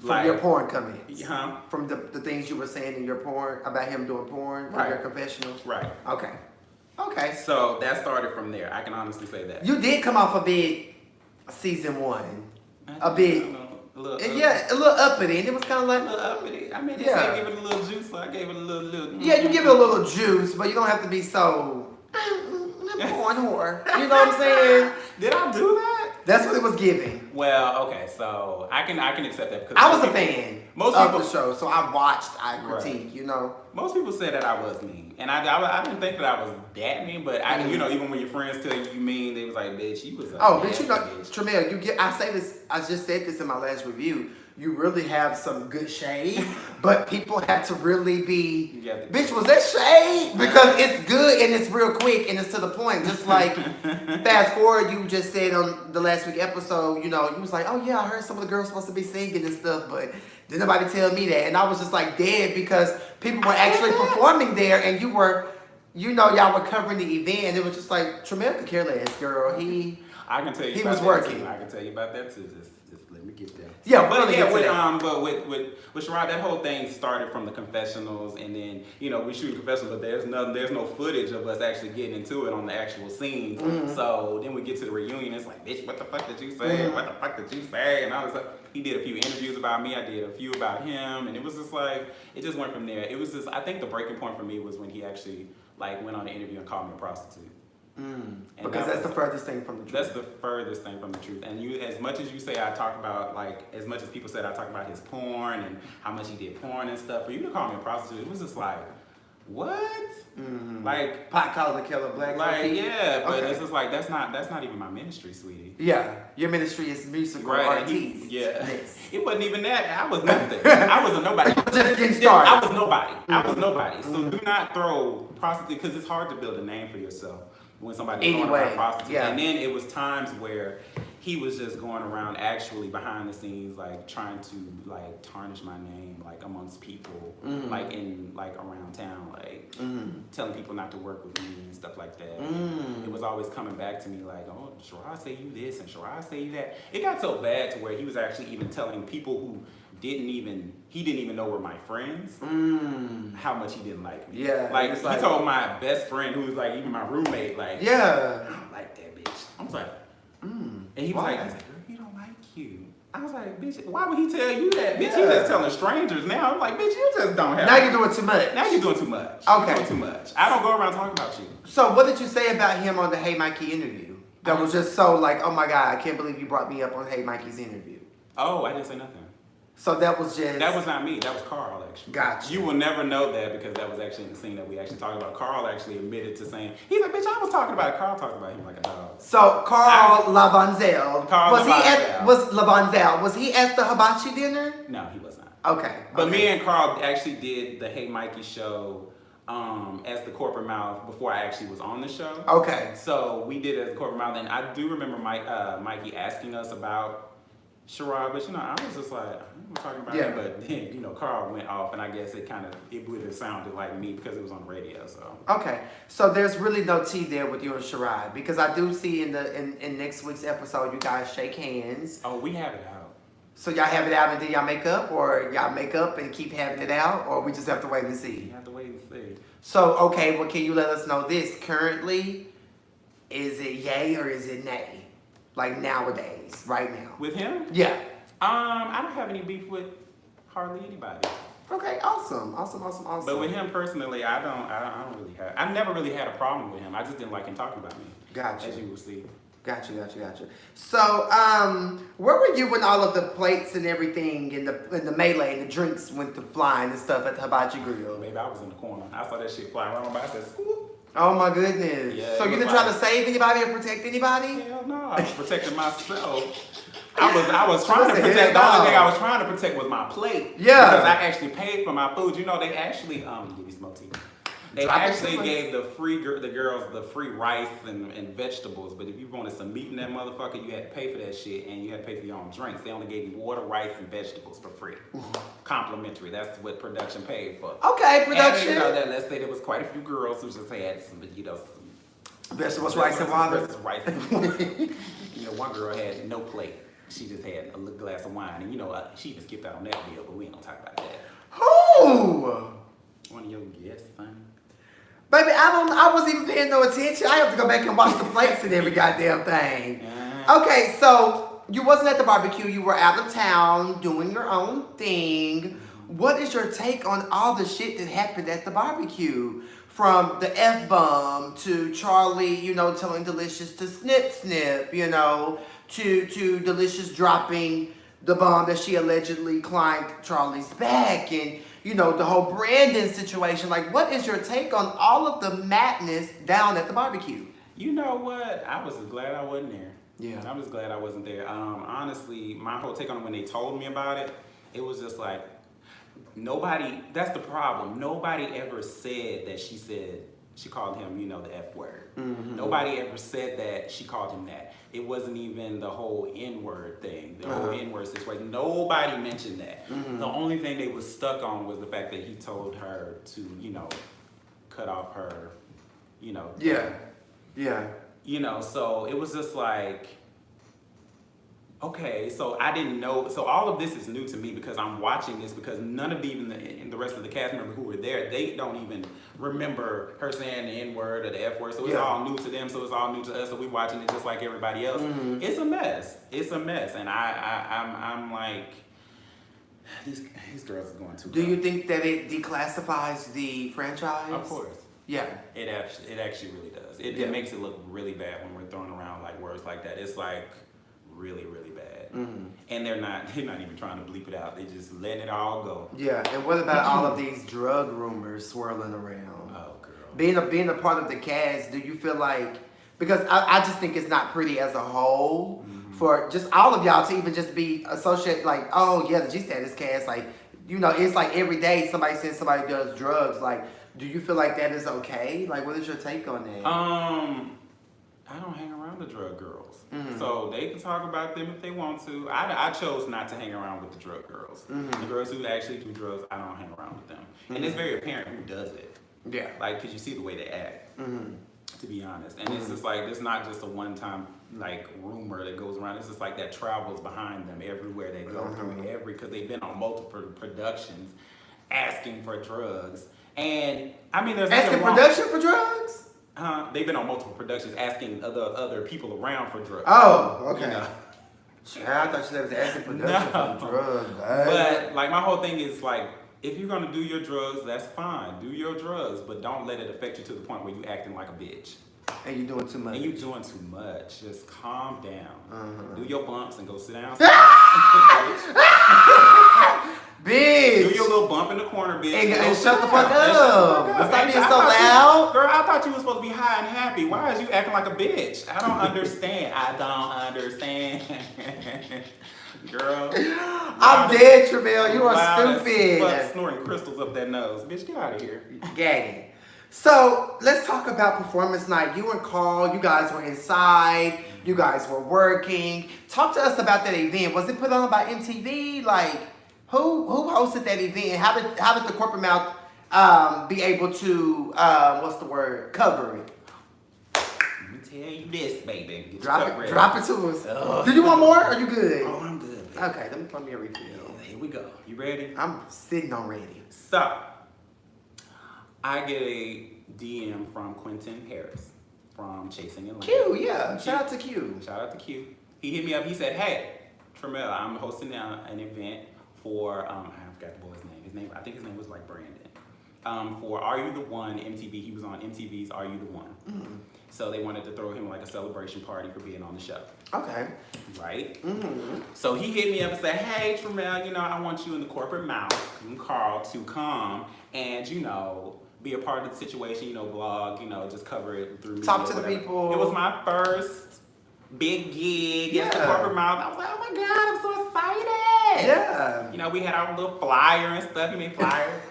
From your porn comments. From the things you were saying in your porn about him doing porn in your confessionals. Right. Okay. So that started from there. I can honestly say that. You did come off a big season 1. A big. A little uppity. And it was kind of like a little uppity. I mean, they said give it a little juice, so I gave it a little. Yeah, you give it a little juice, but you don't have to be so porn whore. You know what I'm saying? Did I do that? That's what it was giving. Well, okay, so I can accept that because I was a fan of the show, so I watched, I critique, right. You know. Most people said that I was mean, and I didn't think that I was that mean, but I, you know, even when your friends tell you mean, they was like, bitch, you was a bitch, you know, Tramel, I say this, I just said this in my last review. You really have some good shade, but people have to really be, bitch, was that shade? Because it's good and it's real quick and it's to the point. Just like, fast forward, you just said on the last week episode, you know, you was like, oh yeah, I heard some of the girls supposed to be singing and stuff, but didn't nobody tell me that. And I was just like dead because people were actually performing there and you were, you know, y'all were covering the event. It was just like, Tramel could care less, girl. I can tell you he about was that working. Too. I can tell you about that too. Just let me get there. Yeah, but with Sherrod, that whole thing started from the confessionals, and then you know we shoot confessionals, but there's no footage of us actually getting into it on the actual scenes. So then we get to the reunion. It's like, bitch, what the fuck did you say? What the fuck did you say? And I was like, he did a few interviews about me. I did a few about him, and it was just like it just went from there. It was just I think the breaking point for me was when he actually like went on an interview and called me a prostitute. Because that's the furthest thing from the truth. That's the furthest thing from the truth. And you, as much as you say I talk about, like, as much as people said I talk about his porn and how much he did porn and stuff, for you to call me a prostitute, it was just like, what? Like pot collar killer, black. Like yeah, but it's just like that's not even my ministry, sweetie. Yeah, your ministry is musical artists. It wasn't even that. I was nothing. I was a nobody. Just getting started. I was nobody. I was nobody. So do not throw prostitute because it's hard to build a name for yourself. When somebody was going around prostitute. And then it was times where he was just going around actually behind the scenes, like trying to like tarnish my name, like amongst people, like in like around town, like telling people not to work with me and stuff like that. It was always coming back to me like, oh, Sherrod say you this and Sherrod say you that. It got so bad to where he was actually even telling people who he didn't even know were my friends, how much he didn't like me. Yeah. Like, he told my best friend, who was like even my roommate, like, yeah, I don't like that bitch. I was like, And he was like, girl, he don't like you. I was like, bitch, why would he tell you that? Bitch, he just telling strangers now. I'm like, bitch, you just don't have Now you're doing too much. Now you're doing too much. Okay. You're doing too much. I don't go around talking about you. So what did you say about him on the Hey Mikey interview? That was just so like, oh my God, I can't believe you brought me up on Hey Mikey's interview. Oh, I didn't say nothing. So that was just... That was not me. That was Carl, actually. Gotcha. You will never know that because that was actually in the scene that we actually talked about. Carl actually admitted to saying, he's like, bitch, I was talking about it. Carl talked about him like a dog. So Carl Lavanzel, was he at the hibachi dinner? No, he was not. Okay. But me and Carl actually did the Hey Mikey show as the corporate mouth before I actually was on the show. Okay. So we did it as the corporate mouth, and I do remember Mikey asking us about Sherrod, but you know, I was just like, I'm talking about him, but then, you know, Carl went off, and I guess it would have sounded like me because it was on the radio, so. Okay, so there's really no tea there with you and Sherrod, because I do see in next week's episode, you guys shake hands. Oh, we have it out. So y'all have it out and then y'all make up, or y'all make up and keep having it out, or we just have to wait and see? You have to wait and see. So, okay, well, can you let us know this? Currently, is it yay or is it nay? Like nowadays, right now. With him? Yeah. I don't have any beef with hardly anybody. Okay, awesome. But with him personally, I don't really have. I never really had a problem with him. I just didn't like him talking about me. Gotcha. As you will see. Gotcha. So, where were you when all of the plates and everything and the melee and the drinks went to flying and stuff at the hibachi grill? Maybe I was in the corner. I saw that shit flying around by. I said, "Scoop." Oh my goodness. Yeah, so you didn't try to save anybody or protect anybody? Hell no, I was protecting myself. I was trying to protect. The only thing I was trying to protect was my plate. Yeah. Because I actually paid for my food. You know, they actually give me some tea. They actually gave the girls the free rice and vegetables. But if you wanted some meat in that motherfucker, you had to pay for that shit, and you had to pay for your own drinks. They only gave you water, rice, and vegetables for free, complimentary. That's what production paid for. Okay, production. And, you know, that let's say there was quite a few girls who just had some, you know, vegetables, rice, and water. Rice and water. You know, one girl had no plate. She just had a little glass of wine, and you know, she even skipped out on that deal, but we ain't gonna talk about that. Who? One of your guests, son. Baby, I wasn't even paying no attention. I have to go back and wash the plates and every goddamn thing. Okay, so you wasn't at the barbecue. You were out of town doing your own thing. What is your take on all the shit that happened at the barbecue? From the F-bomb to Charlie, you know, telling Delicious to snip, you know, to Delicious dropping the bomb that she allegedly climbed Charlie's back, and you know, the whole Brandon situation. Like, what is your take on all of the madness down at the barbecue? You know what? I was glad I wasn't there. Yeah. I was glad I wasn't there. Honestly, my whole take on it when they told me about it, it was just like, nobody, that's the problem. Nobody ever said that she called him, you know, the F word. Mm-hmm. Nobody ever said that she called him that. It wasn't even the whole N-word thing, the whole N-word situation. Nobody mentioned that. Mm-hmm. The only thing they was stuck on was the fact that he told her to, you know, cut off her, you know. Yeah. Yeah. You know, so it was just like, okay, so I didn't know. So all of this is new to me because I'm watching this because none of the rest of the cast members who were there, they don't even remember her saying the N-word or the F-word. So it's all new to them. So it's all new to us. So we watching it just like everybody else. Mm-hmm. It's a mess. It's a mess. And I'm like, these girls are going too. Do you think that it declassifies the franchise? Of course. Yeah. It actually really does. It makes it look really bad when we're throwing around like words like that. It's like really, really bad. Mm-hmm. And they're not even trying to bleep it out. They just letting it all go. Yeah, and what about all of these drug rumors swirling around? Oh, girl. Being a part of the cast, do you feel like, because I just think it's not pretty as a whole, mm-hmm. for just all of y'all to even just be associated, like, oh yeah, the G-Status cast, like, you know, it's like every day somebody says somebody does drugs. Like, do you feel like that is okay? Like, what is your take on that? I don't hang around the drug girls. Mm-hmm. So they can talk about them if they want to. I chose not to hang around with the drug girls. Mm-hmm. The girls who actually do drugs, I don't hang around with them. Mm-hmm. And it's very apparent who does it. Yeah. Like, because you see the way they act, to be honest. And it's just like, it's not just a one-time, like, rumor that goes around. It's just like that travels behind them everywhere they go through because they've been on multiple productions asking for drugs. And, I mean, there's asking production for drugs? They've been on multiple productions asking other people around for drugs. Oh, okay. You know? I thought you said it was asking production for drugs. But like my whole thing is like, if you're gonna do your drugs, that's fine. Do your drugs, but don't let it affect you to the point where you acting like a bitch. And you're doing too much. And you're doing too much. Just calm down. Do your bumps and go sit down. Bitch. Do your little bump in the corner, bitch. And shut the fuck up. Stop being so loud. Girl, I thought you were supposed to be high and happy. Why is you acting like a bitch? I don't understand. Girl. I'm dead, Tramel. You are stupid. Fuck, snorting crystals up that nose. Bitch, get out of here. Gagging. So, let's talk about performance night. You and Carl, you guys were inside. You guys were working. Talk to us about that event. Was it put on by MTV? Like, who hosted that event? How did the corporate mouth be able to cover it? Let me tell you this, baby. Drop it to us. Do you want more? Or are you good? Oh, I'm good. Baby. Okay, let me put me a refill. Here we go. You ready? I'm sitting on ready. So, I get a DM from Quentin Harris from Chasing Atlanta. Q, yeah. Shout out to Q. Shout out to Q. He hit me up. He said, "Hey, Tramel, I'm hosting an event for I forgot the boy's name. I think his name was like Brandon. For Are You the One MTV. He was on MTV's Are You the One. Mm-hmm. So they wanted to throw him like a celebration party for being on the show. Okay. Right? Mm-hmm. So he hit me up and said, "Hey, Tramel, you know, I want you in the corporate mouth, and Carl, to come and, you know, be a part of the situation, you know, vlog, you know, just cover it through media, talk to the people." It was my first big gig, Yeah. the corporate mouth. I was like, oh my God, I'm so excited. Yeah. You know, we had our little flyer and stuff. He made flyers.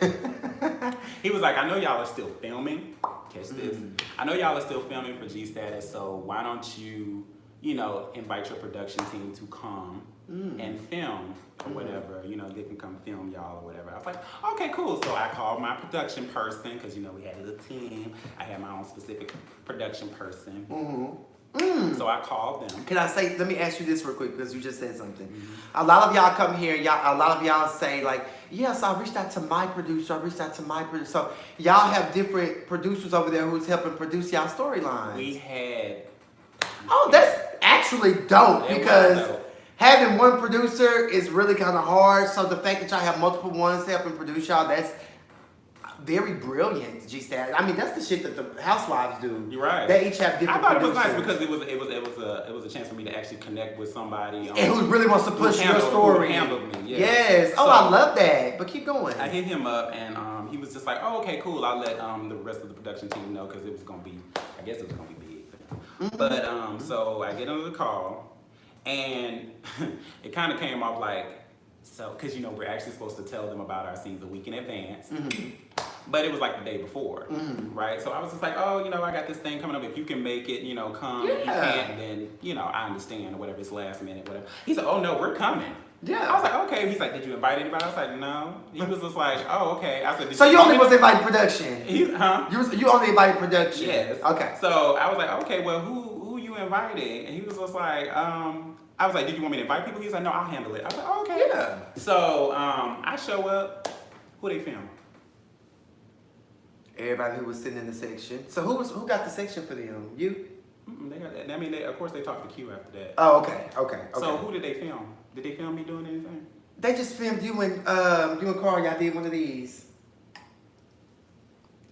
He was like, I know y'all are still filming. Catch this. I know y'all are still filming for G Status, so why don't you, you know, invite your production team to come and film or whatever. You know, they can come film y'all or whatever. I was like, okay, cool. So I called my production person because, you know, we had a little team. I had my own specific production person. So I called them. Can I say, let me ask you this real quick because you just said something. A lot of y'all come here, a lot of y'all say like, yes, I reached out to my producer, So y'all have different producers over there who's helping produce y'all storylines. We had... Oh, that's actually dope because having one producer is really kind of hard. So the fact that y'all have multiple ones helping produce y'all, that's very brilliant, G-Stat. I mean, that's the shit that the housewives do. You're right. They each have different I thought producers. it was nice because it was a chance for me to actually connect with somebody. And who really wants to push your story. Who handled me, yeah. Yes. Oh, so, I love that. But keep going. I hit him up and he was just like, oh, okay, cool. I'll let the rest of the production team know because it was going to be, I guess it was going to be big. But so I get on the call and it kind of came off like, so, because, you know, we're actually supposed to tell them about our scenes a week in advance. But it was like the day before, right? So I was just like, oh, you know, I got this thing coming up. If you can make it, you know, come. Yeah. If you can't, then, you know, I understand or whatever. It's last minute, whatever. He said, oh, no, we're coming. Yeah. I was like, okay. He's like, did you invite anybody? I was like, no. He was just like, oh, okay. I said, so you only was inviting production? Huh? You only invited production? Yes. Okay. So I was like, okay, well, who you invited? And he was just like, I was like, did you want me to invite people? He was like, no, I'll handle it. I was like, oh, okay. Yeah. So I show up. Who they film? Everybody who was sitting in the section. So who got the section for them? You? They got that. I mean, of course, they talked to Q after that. Oh, okay. So who did they film? Did they film me doing anything? They just filmed you and Carl. Y'all did one of these.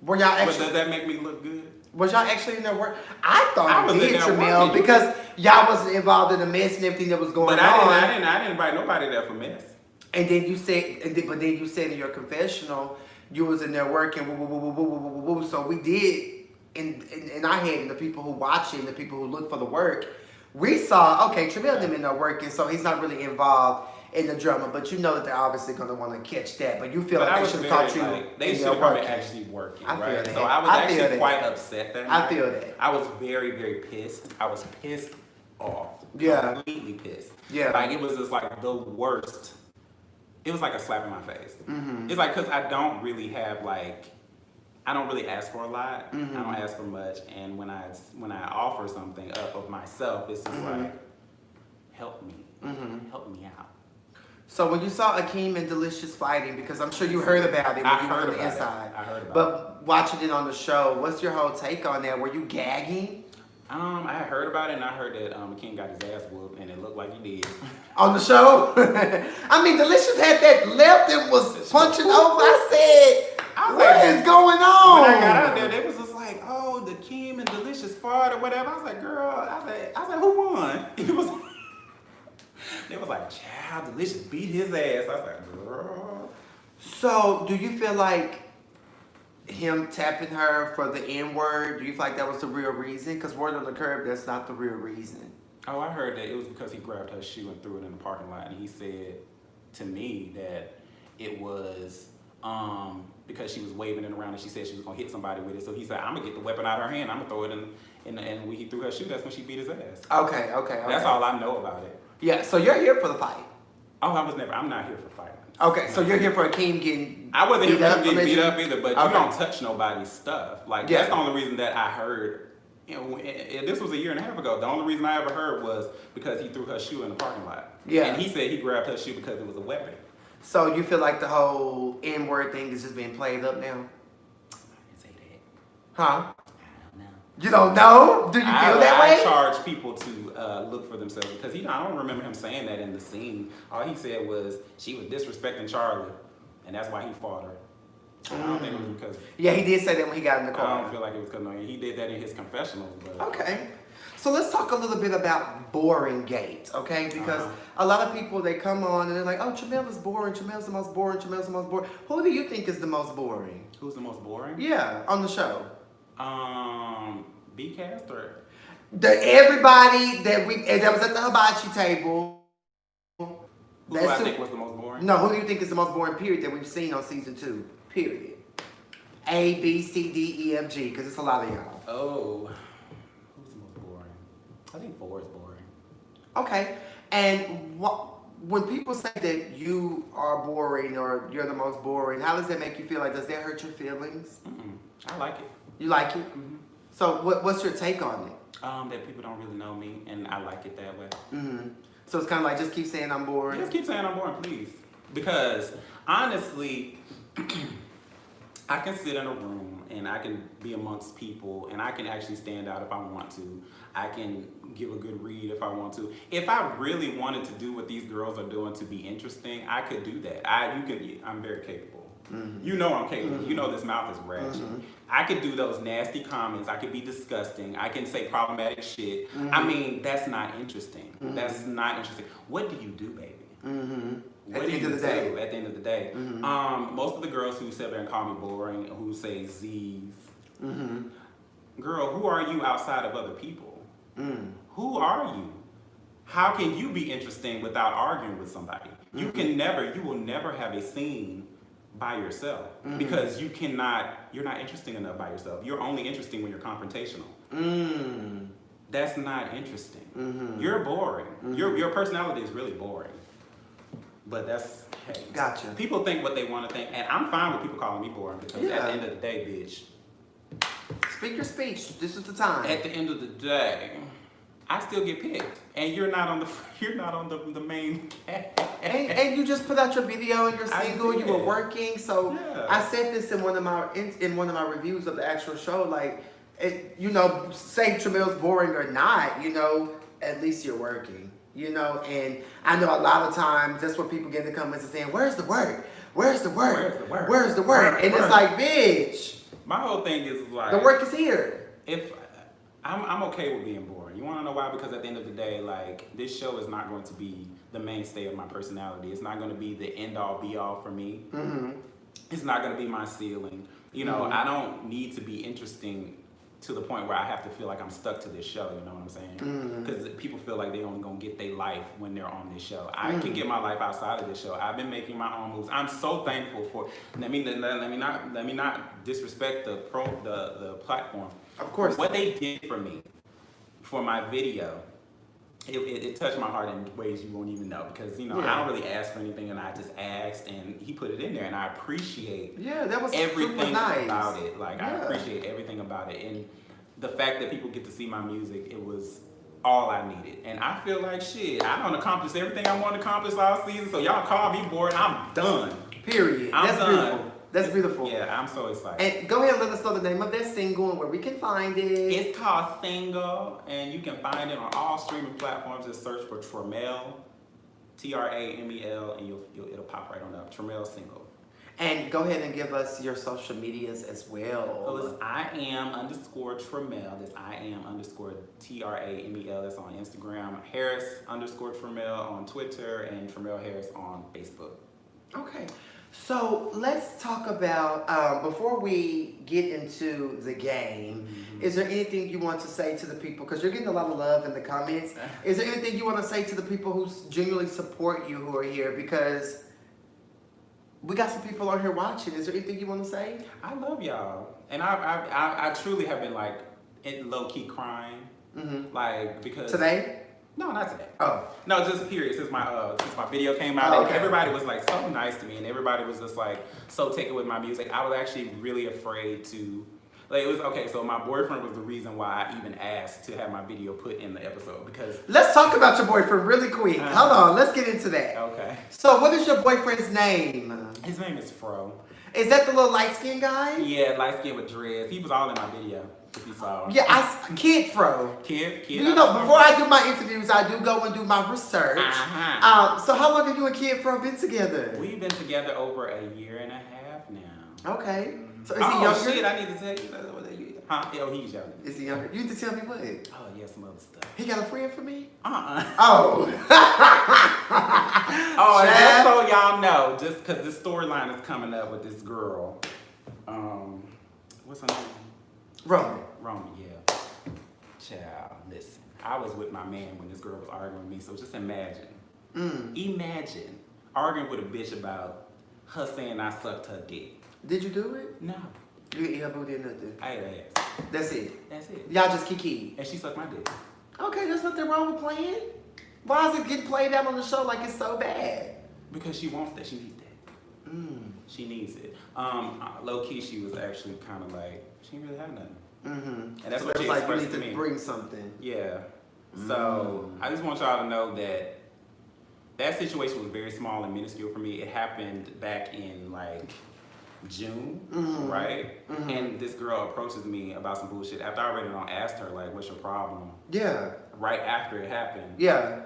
Were y'all actually? But does that make me look good? Was y'all actually in there work? I thought I was you in did, there Tramel, working. because y'all wasn't involved in the mess and everything that was going But on. I didn't invite nobody there for mess. And then you said, but then you said in your confessional, you was in there working. So we did, in our head, and the people who watching, the people who look for the work, we saw, okay, Tramel them in there working, so he's not really involved in the drama. But you know that they're obviously going to want to catch that. But you feel like they should have caught you. Like, they should have probably actually working, I feel right? that. So I was actually quite upset that night. I feel that. I was very, very pissed. I was pissed off. Yeah. Completely pissed. Yeah. Like, it was just like the worst. It was like a slap in my face. It's like, because I don't really have like, I don't really ask for a lot. I don't ask for much. And when I offer something up of myself, it's just like, help me. Help me out. So when you saw Akeem and Delicious fighting, because I'm sure you heard about it when you were on the inside. I heard about it. But watching it on the show, what's your whole take on that? Were you gagging? I had heard about it, and I heard that King got his ass whooped, and it looked like he did. On the show? I mean, Delicious had that left and was punching over. I said, what is going on? When I got out there, they was just like, oh, the Kim and Delicious fought or whatever. I was like, girl, I was like, who won? They was like, child, Delicious beat his ass. I was like, girl. So, do you feel like him tapping her for the N-word, do you feel like that was the real reason? Because word on the curb, that's not the real reason. Oh, I heard that it was because he grabbed her shoe and threw it in the parking lot. And he said to me that it was because she was waving it around and she said she was going to hit somebody with it. So he said, I'm going to get the weapon out of her hand. I'm going to throw it in and when he threw her shoe, that's when she beat his ass. Okay. That's all I know about it. Yeah, so you're here for the fight. Oh, I'm not here for fighting. Okay, so you're here for Akeem getting I wasn't here for him getting beat up either, but okay. You don't touch nobody's stuff. Like, that's the only reason that I heard, you know, this was a year and a half ago. The only reason I ever heard was because he threw her shoe in the parking lot. Yeah. And he said he grabbed her shoe because it was a weapon. So you feel like the whole N-word thing is just being played up now? I didn't say that. Huh? I don't know. You don't know? Do you feel that way? I charge people to look for themselves because I don't remember him saying that in the scene. All he said was she was disrespecting Charlie, and that's why he fought her. I don't think it was because... Yeah, he did say that when he got in the car. I don't feel like it was because he did that in his confessionals. But... Okay. So let's talk a little bit about boring gate, okay? Because a lot of people, they come on and they're like, oh, Tramel is boring. Tramel's the most boring. Tramel's the most boring. Who do you think is the most boring? Who's the most boring? Yeah, on the show. B-Cast or... Everybody that was at the hibachi table. Who do I think was the most boring? No, who do you think is the most boring period that we've seen on season 2? Period. A, B, C, D, E, F, G, because it's a lot of y'all. Oh, who's the most boring? I think 4 is boring. Okay, and when people say that you are boring or you're the most boring, how does that make you feel? Like, does that hurt your feelings? I like it. You like it? Mm-hmm. So what's your take on it? That people don't really know me, and I like it that way. Mm-hmm. So it's kind of like, just keep saying I'm boring? Just keep saying I'm boring, please. Because, honestly, I can sit in a room, and I can be amongst people, and I can actually stand out if I want to. I can give a good read if I want to. If I really wanted to do what these girls are doing to be interesting, I could do that. I'm very capable. Mm-hmm. You know I'm capable. Mm-hmm. You know this mouth is ratchet. Mm-hmm. I could do those nasty comments. I could be disgusting. I can say problematic shit. Mm-hmm. I mean, that's not interesting. Mm-hmm. That's not interesting. What do you do, baby? Mm-hmm. At the end of the day. Mm-hmm. Most of the girls who sit there and call me boring, who say Z's, girl, who are you outside of other people? Who are you? How can you be interesting without arguing with somebody? You will never have a scene by yourself because you're not interesting enough by yourself. You're only interesting when you're confrontational. That's not interesting. You're boring. Your personality is really boring. But that's, hey. Gotcha. People think what they want to think, and I'm fine with people calling me boring because at the end of the day, bitch. Speak your speech. This is the time. At the end of the day, I still get picked, and you're not on the main cast. And you just put out your video and your single. You were working, so I said this in one of my reviews of the actual show. Like, say Tramel's boring or not, at least you're working. And I know a lot of times that's what people get in the comments and saying, "Where's the work? Where's the work? Where's the work?" And it's like, bitch. My whole thing is like, the work is here. If I'm okay with being boring. You want to know why? Because at the end of the day, like, this show is not going to be the mainstay of my personality. It's not going to be the end all be all for me. Mm-hmm. It's not going to be my ceiling. I don't need to be interesting to the point where I have to feel like I'm stuck to this show. You know what I'm saying? Because people feel like they're only going to get their life when they're on this show. I can get my life outside of this show. I've been making my own moves. I'm so thankful for. Let me not disrespect the platform. Of course. What they did for me, for my video, it touched my heart in ways you won't even know because I don't really ask for anything, and I just asked, and he put it in there, and I appreciate that was everything nice. about it. Like I appreciate everything about it, and the fact that people get to see my music, it was all I needed, and I feel like shit. I don't accomplish everything I want to accomplish last season, so y'all call me bored. I'm done. Period. That's done. Beautiful. That's beautiful. Yeah, I'm so excited. And go ahead and let us know the name of that single and where we can find it. It's called Single, and you can find it on all streaming platforms. Just search for Tramel, Tramel, and it'll pop right on up. Tramel Single. And go ahead and give us your social medias as well. So it's @Tramel. That's @Tramel. That's on Instagram. Harris_Tramel on Twitter, and Tramel Harris on Facebook. Okay. So let's talk about, before we get into the game, is there anything you want to say to the people? Because you're getting a lot of love in the comments. Is there anything you want to say to the people who genuinely support you who are here? Because we got some people on here watching. Is there anything you want to say? I love y'all. And I truly have been like low-key crying. Like, because... Today? No, not today. Oh. No, just period. Since my video came out, everybody was like so nice to me, and everybody was just like so taken with my music. I was actually really afraid to, like, it was okay. So my boyfriend was the reason why I even asked to have my video put in the episode, because. Let's talk about your boyfriend really quick. Hold on, let's get into that. Okay. So what is your boyfriend's name? His name is Fro. Is that the little light-skinned guy? Yeah, light-skinned with dreads. He was all in my video. If you saw. Yeah, Kid Fro. Kid. Before I do my interviews, I do go and do my research. So how long have you and Kid Fro been together? We've been together over a year and a half now. Okay. So is he younger? Shit, I need to tell you. Huh? Oh, he's younger. Is he younger? You need to tell me what? Oh, yeah, some other stuff. He got a friend for me? Oh. Oh, and just so y'all know, just because this storyline is coming up with this girl. What's her name? Roman, yeah. Child, listen. I was with my man when this girl was arguing with me, so just imagine. Imagine arguing with a bitch about her saying I sucked her dick. Did you do it? No. You eat her booty or nothing? I ate her ass. That's it? That's it. Y'all just kiki? And she sucked my dick. Okay, there's nothing wrong with playing. Why is it getting played out on the show like it's so bad? Because she wants that. She needs that. She needs it. Low key, she was actually kind of like, she didn't really have nothing. And that's so what she like, expressed you need to me. bring something. Yeah. So I just want y'all to know that that situation was very small and minuscule for me. It happened back in like June, right? And this girl approaches me about some bullshit. After I already asked her, like, what's your problem? Yeah. Right after it happened. Yeah.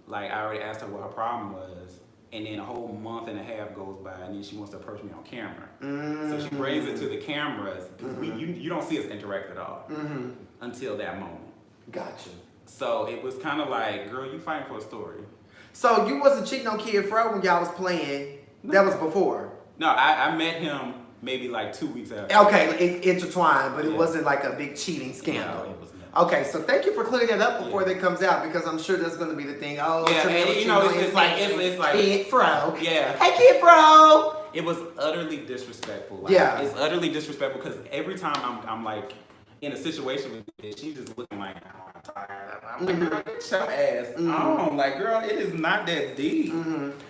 Like, I already asked her what her problem was. And then a whole month and a half goes by, and then she wants to approach me on camera. So she brings it to the cameras, because you don't see us interact at all until that moment. Gotcha. So it was kind of like, girl, you fighting for a story. So you wasn't cheating on Kid Fro when y'all was playing? No. That was before? No, I met him maybe like 2 weeks after. Okay, intertwined, but it wasn't like a big cheating scandal. No, it was not. Okay, so thank you for clearing that up before that comes out, because I'm sure that's going to be the thing. Oh, yeah, and you know, it's like Kid Fro. Yeah. Hey, Kid Fro. It was utterly disrespectful. Like, yeah. It's utterly disrespectful because every time I'm like in a situation with it, she's just looking like, oh, I'm tired. I'm like, girl, get your ass on. Like, girl, it is not that deep.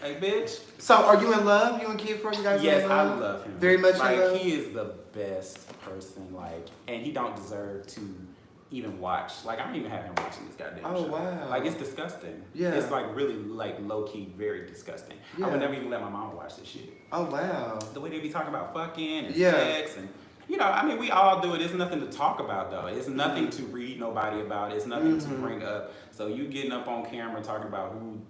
Hey, bitch. So, are you in love? You and Kid Fro? You guys yes, in love? I love him. Very much like, in love? He is the best person. Like, and he don't deserve to even watch. Like, I don't even have him watching this goddamn show. Oh, wow. Like, it's disgusting. Yeah. It's like really like low key, very disgusting. Yeah. I would never even let my mom watch this shit. Oh, wow. The way they be talking about fucking and sex and, you know, I mean, we all do it. It's nothing to talk about, though. It's nothing to read nobody about. It's nothing to bring up. So you getting up on camera talking about who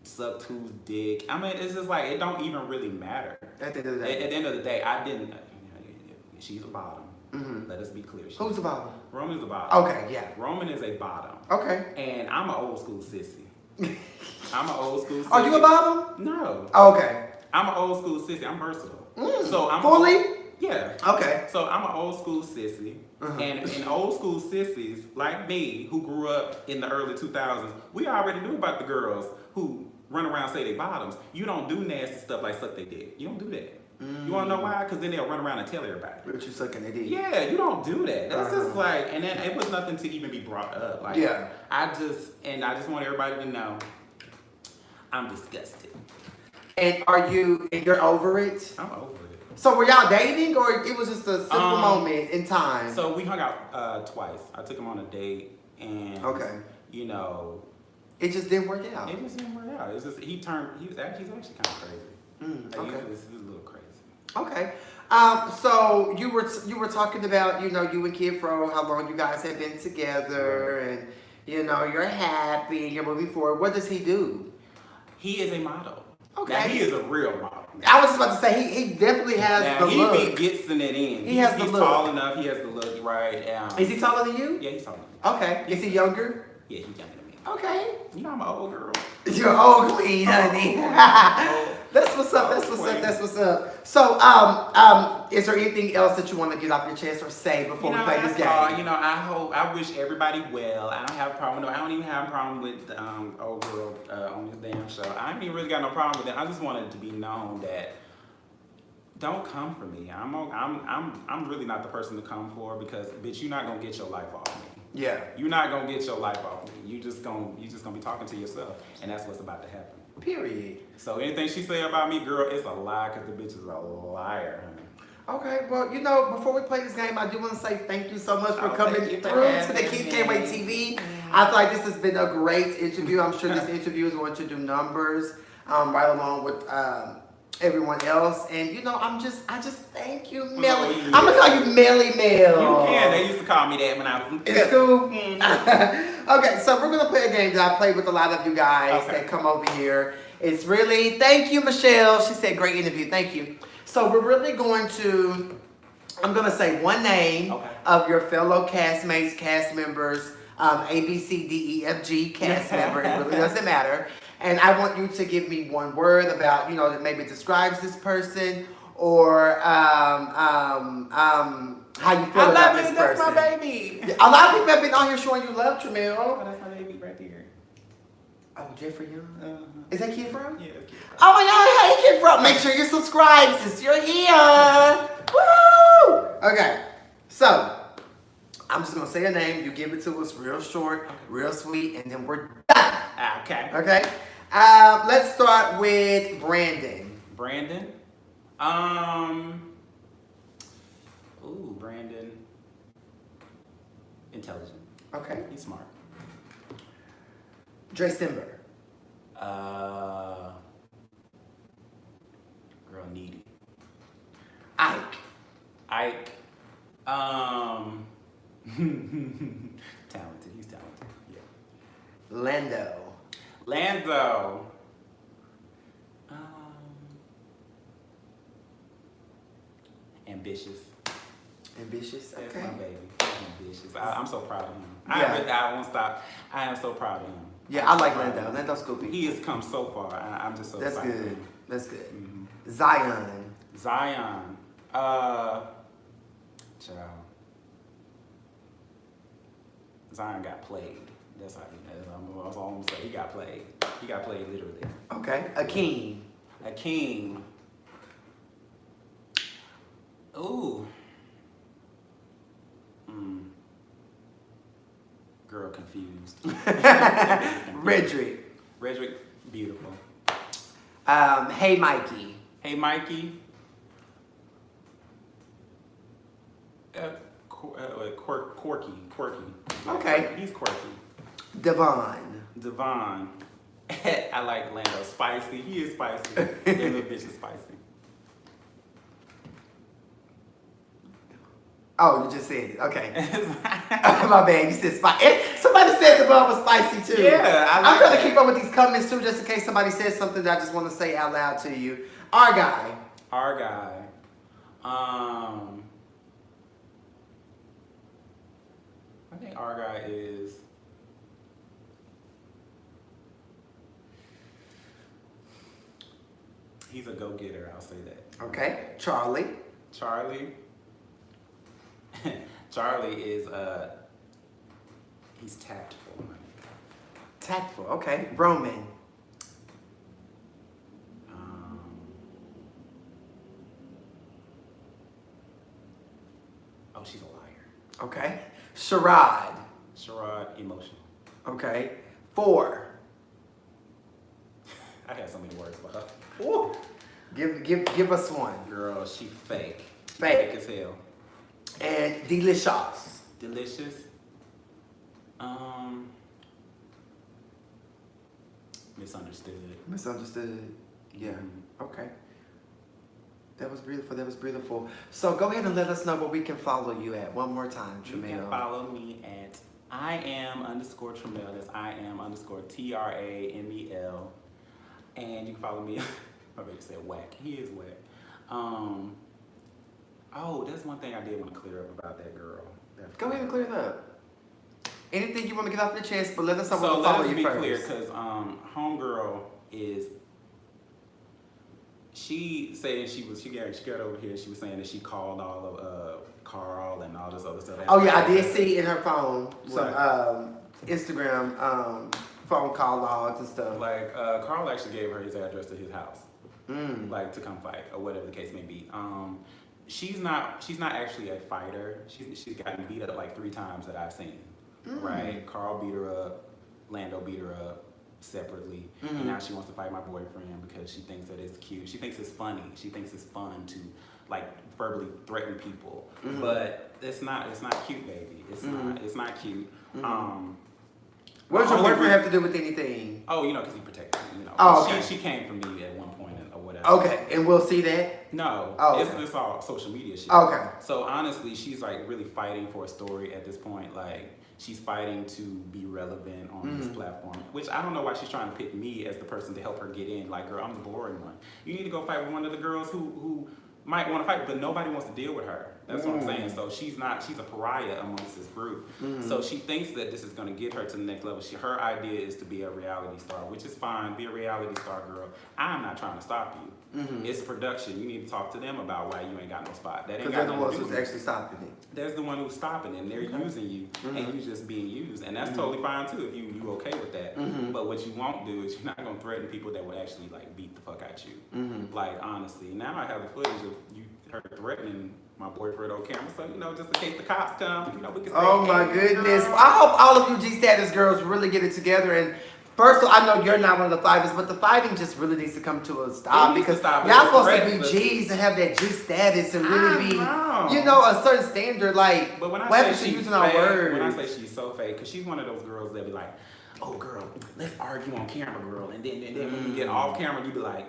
sucked whose dick. I mean, it's just like, it don't even really matter. At the end of the day. At the end of the day, I didn't, she's a bottom. Let us be clear. Who's the bottom? Roman is a bottom. Okay, yeah. Roman is a bottom. Okay. And I'm an old school sissy. I'm an old school sissy. Are you a bottom? No. Okay. I'm an old school sissy. I'm versatile. So I'm fully? Yeah. Okay. So I'm an old school sissy. And old school sissies like me, who grew up in the early 2000s, we already knew about the girls who run around say they bottoms. You don't do nasty stuff like suck they dick. You don't do that. You want to know why? Because then they'll run around and tell everybody. But you sucking their dick. Yeah, you don't do that. That's just like, and then it was nothing to even be brought up. Like, I just want everybody to know, I'm disgusted. And you're over it? I'm over it. So were y'all dating, or it was just a simple moment in time? So we hung out twice. I took him on a date, and you know, it just didn't work out. It just didn't work out. It's just he's actually kind of crazy. Like, he's a little crazy. Okay. So you were talking about, you know, you and Kid Fro, how long you guys have been together, and you know, you're happy, you're moving forward. What does he do? He is a model. Okay. Now, he is a real model. I was just about to say he definitely has the look. He gets in it in. He's tall enough. He has the look, right? Is he taller than you? Yeah, he's taller than me. Okay. Is he younger? Yeah, he's younger than me. Okay. You know, I'm an old girl. You're an old queen, honey. That's what's up. That's what's up. That's what's up. So, is there anything else that you want to get off your chest or say before we play this game? You know, I wish everybody well. I don't have a problem. I don't even have a problem with old girl on this damn show. I ain't even really got no problem with it. I just wanted to be known that don't come for me. I'm really not the person to come for, because bitch, you're not gonna get your life off me. Yeah. You're not gonna get your life off me. You just gonna be talking to yourself, and that's what's about to happen. Period. So anything she say about me, girl, it's a lie, because the bitch is a liar, honey. Okay, well, you know, before we play this game, I do want to say thank you so much for coming through to the King Can't Wait TV. I feel like this has been a great interview. I'm sure this interview is going to do numbers right along with everyone else. And, you know, I just thank you, Melly. I'm going to call you Melly Mel. You can. They used to call me that when I was in school. Okay, so we're going to play a game that I played with a lot of you guys that come over here. It's really, thank you, Michelle. She said, great interview. Thank you. So we're really going to, I'm going to say one name of your fellow castmates, cast members, A, B, C, D, E, F, G cast member. It really doesn't matter. And I want you to give me one word about, you know, that maybe describes this person, or how you feel about this person. That's my baby. A lot of people have been on here showing you love, Tramel. Oh, that's my baby right there. Oh, Jeffrey Young? Uh-huh. Is that Kid Fro? Yeah, that's Kid Fro. Oh my God, hey Kid Fro. Make sure you subscribe since you're here. Woo! Okay, so I'm just gonna say a name. You give it to us real short, real sweet, and then we're done. Okay. Okay. Let's start with Brandon. Brandon. Ooh, Brandon. Intelligent. Okay. He's smart. Dre Simber. Girl, needy. Ike. Talented. He's talented. Yeah. Lando. Ambitious. Ambitious. That's Okay. my baby. Ambitious. I'm so proud of him. Yeah. I won't stop. I am so proud of him. Yeah, I like Lando. Lando's Scoopy. He has come so far. I'm just so That's excited. good. That's good. Mm-hmm. Zion. Child. Zion got played. That's all I'm gonna say. He got played. He got played literally. Okay. Akeem. Ooh. Girl confused. Redrick. Beautiful. Hey Mikey. Quirky. Okay. He's quirky. Devon. I like Lando. Spicy. He is spicy. That little bitch is spicy. Oh, you just said it. Okay. My bad. You said spicy. Somebody said Devon was spicy too. Yeah, I'm trying to keep up with these comments too, just in case somebody says something that I just want to say out loud to you. Our guy. I think our guy is. He's a go-getter, I'll say that. Okay. Charlie. Charlie is he's tactful. Tactful. Okay. Roman. Oh, she's a liar. Okay. Sherrod. Emotional. Okay. 4. I had so many words for her. Ooh. Give us one. Girl, she fake. Fake as hell. And delicious. Misunderstood. Yeah. Okay. That was beautiful. So go ahead and let us know where we can follow you at. One more time, Tramel. You can follow me at IAM_Tramel. That's IAM_TRAMEL. And you can follow me. My baby said whack. He is whack. Oh, that's one thing I did want to clear up about that girl. Go ahead and clear it up. Anything you want to get off your chest, but let us know where So to let follow us you be first. clear, because homegirl is. She said she got over here. She was saying that she called all of Carl and all this other stuff. Oh yeah, I did see in her phone some Instagram phone call logs and stuff. Like Carl actually gave her his address to his house, like to come fight or whatever the case may be. She's not actually a fighter. She's gotten beat up like 3 times that I've seen. Right? Carl beat her up. Lando beat her up separately, and now she wants to fight my boyfriend because she thinks that it's cute. She thinks it's funny. She thinks it's fun to like verbally threaten people, but it's not cute, baby. It's not cute. What does your boyfriend have to do with anything? Oh, because he protected me. Oh, okay. She came for me at one point or whatever. Okay, and we'll see that. No, okay. It's all social media shit. Okay. So honestly, she's like really fighting for a story at this point. Like she's fighting to be relevant on this platform, which I don't know why she's trying to pick me as the person to help her get in. Like, girl, I'm the boring one. You need to go fight with one of the girls who might want to fight, but nobody wants to deal with her. That's what I'm saying. So she's a pariah amongst this group. So she thinks that this is going to get her to the next level. Her idea is to be a reality star, which is fine. Be a reality star, girl. I'm not trying to stop you. It's production. You need to talk to them about why you ain't got no spot. That ain't Because got they're the nothing to ones do who's with actually stopping it. There's the one who's stopping it, and they're using you, and you just being used, and that's totally fine too if you okay with that. But what you won't do is you're not gonna threaten people that would actually like beat the fuck out you. Like honestly, now I have the footage of her threatening my boyfriend on camera, so just in case the cops come, we can say, oh my goodness. Well, I hope all of you G status girls really get it together. And first of all, I know you're not one of the fighters, but the fighting just really needs to come to a stop because y'all supposed to be G's and have that G status and really be, a certain standard. Like, but when I why say she's using our words? When I say she's so fake, because she's one of those girls that be like, oh girl, let's argue on camera, girl, and then when you get off camera, you be like,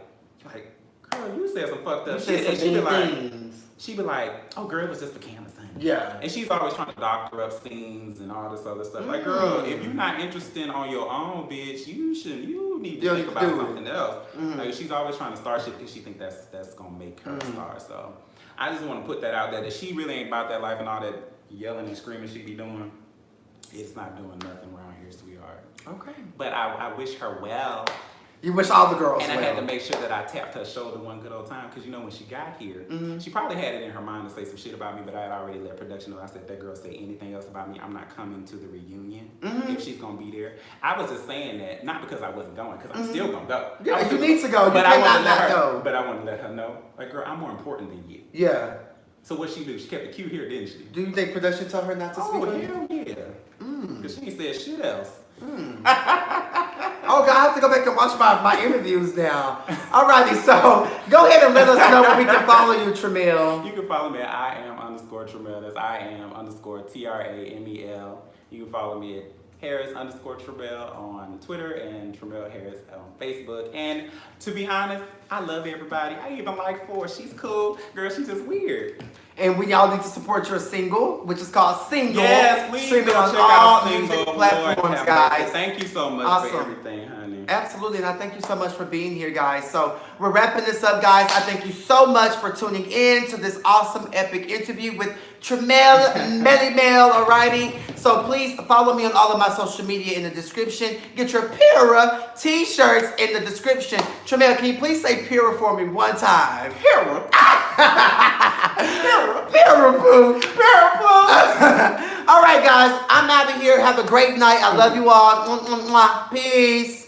girl, you said some fucked up shit, and she be like, oh girl, it was just a camera thing. Yeah. And she's always trying to doctor up scenes and all this other stuff. Like, girl, if you're not interested on your own, bitch, you need to think about something else. Like, she's always trying to start shit because she think that's gonna make her a star. So I just want to put that out there that she really ain't about that life and all that yelling and screaming she be doing. It's not doing nothing around here, sweetheart. Okay. But I wish her well. You wish all the girls And well. I had to make sure that I tapped her shoulder one good old time because when she got here, she probably had it in her mind to say some shit about me, but I had already let production know. I said, that girl say anything else about me, I'm not coming to the reunion if she's gonna be there. I was just saying that not because I wasn't going, because I'm still gonna go. Yeah, you need to go. You cannot not go. But I want to let her know, like, girl, I'm more important than you. Yeah. So what she do? She kept it cute here, didn't she? Do you think production told her not to speak? Oh hell yeah. Because she ain't said shit else. Oh God, I have to go back and watch my interviews now. Alrighty, so go ahead and let us know where we can follow you, Tramel. You can follow me at @IAM_Tramel. That's IAM_TRAMEL. You can follow me at Harris_Tramel on Twitter and Tramel Harris on Facebook. And to be honest, I love everybody. I even like Four. She's cool. Girl, she's just weird. And we all need to support your single, which is called Single. Yes, please streaming on check all out music Single. platforms, Lord, guys. Thank you so much for everything, honey. Absolutely, and I thank you so much for being here, guys. So we're wrapping this up, guys. I thank you so much for tuning in to this awesome, epic interview with Tramel Melly-Mel, alrighty? So please follow me on all of my social media in the description. Get your Pira t-shirts in the description. Tramel, can you please say Pira for me one time? Pira. Pira boo. All right, guys, I'm out of here. Have a great night. I love you all. Peace.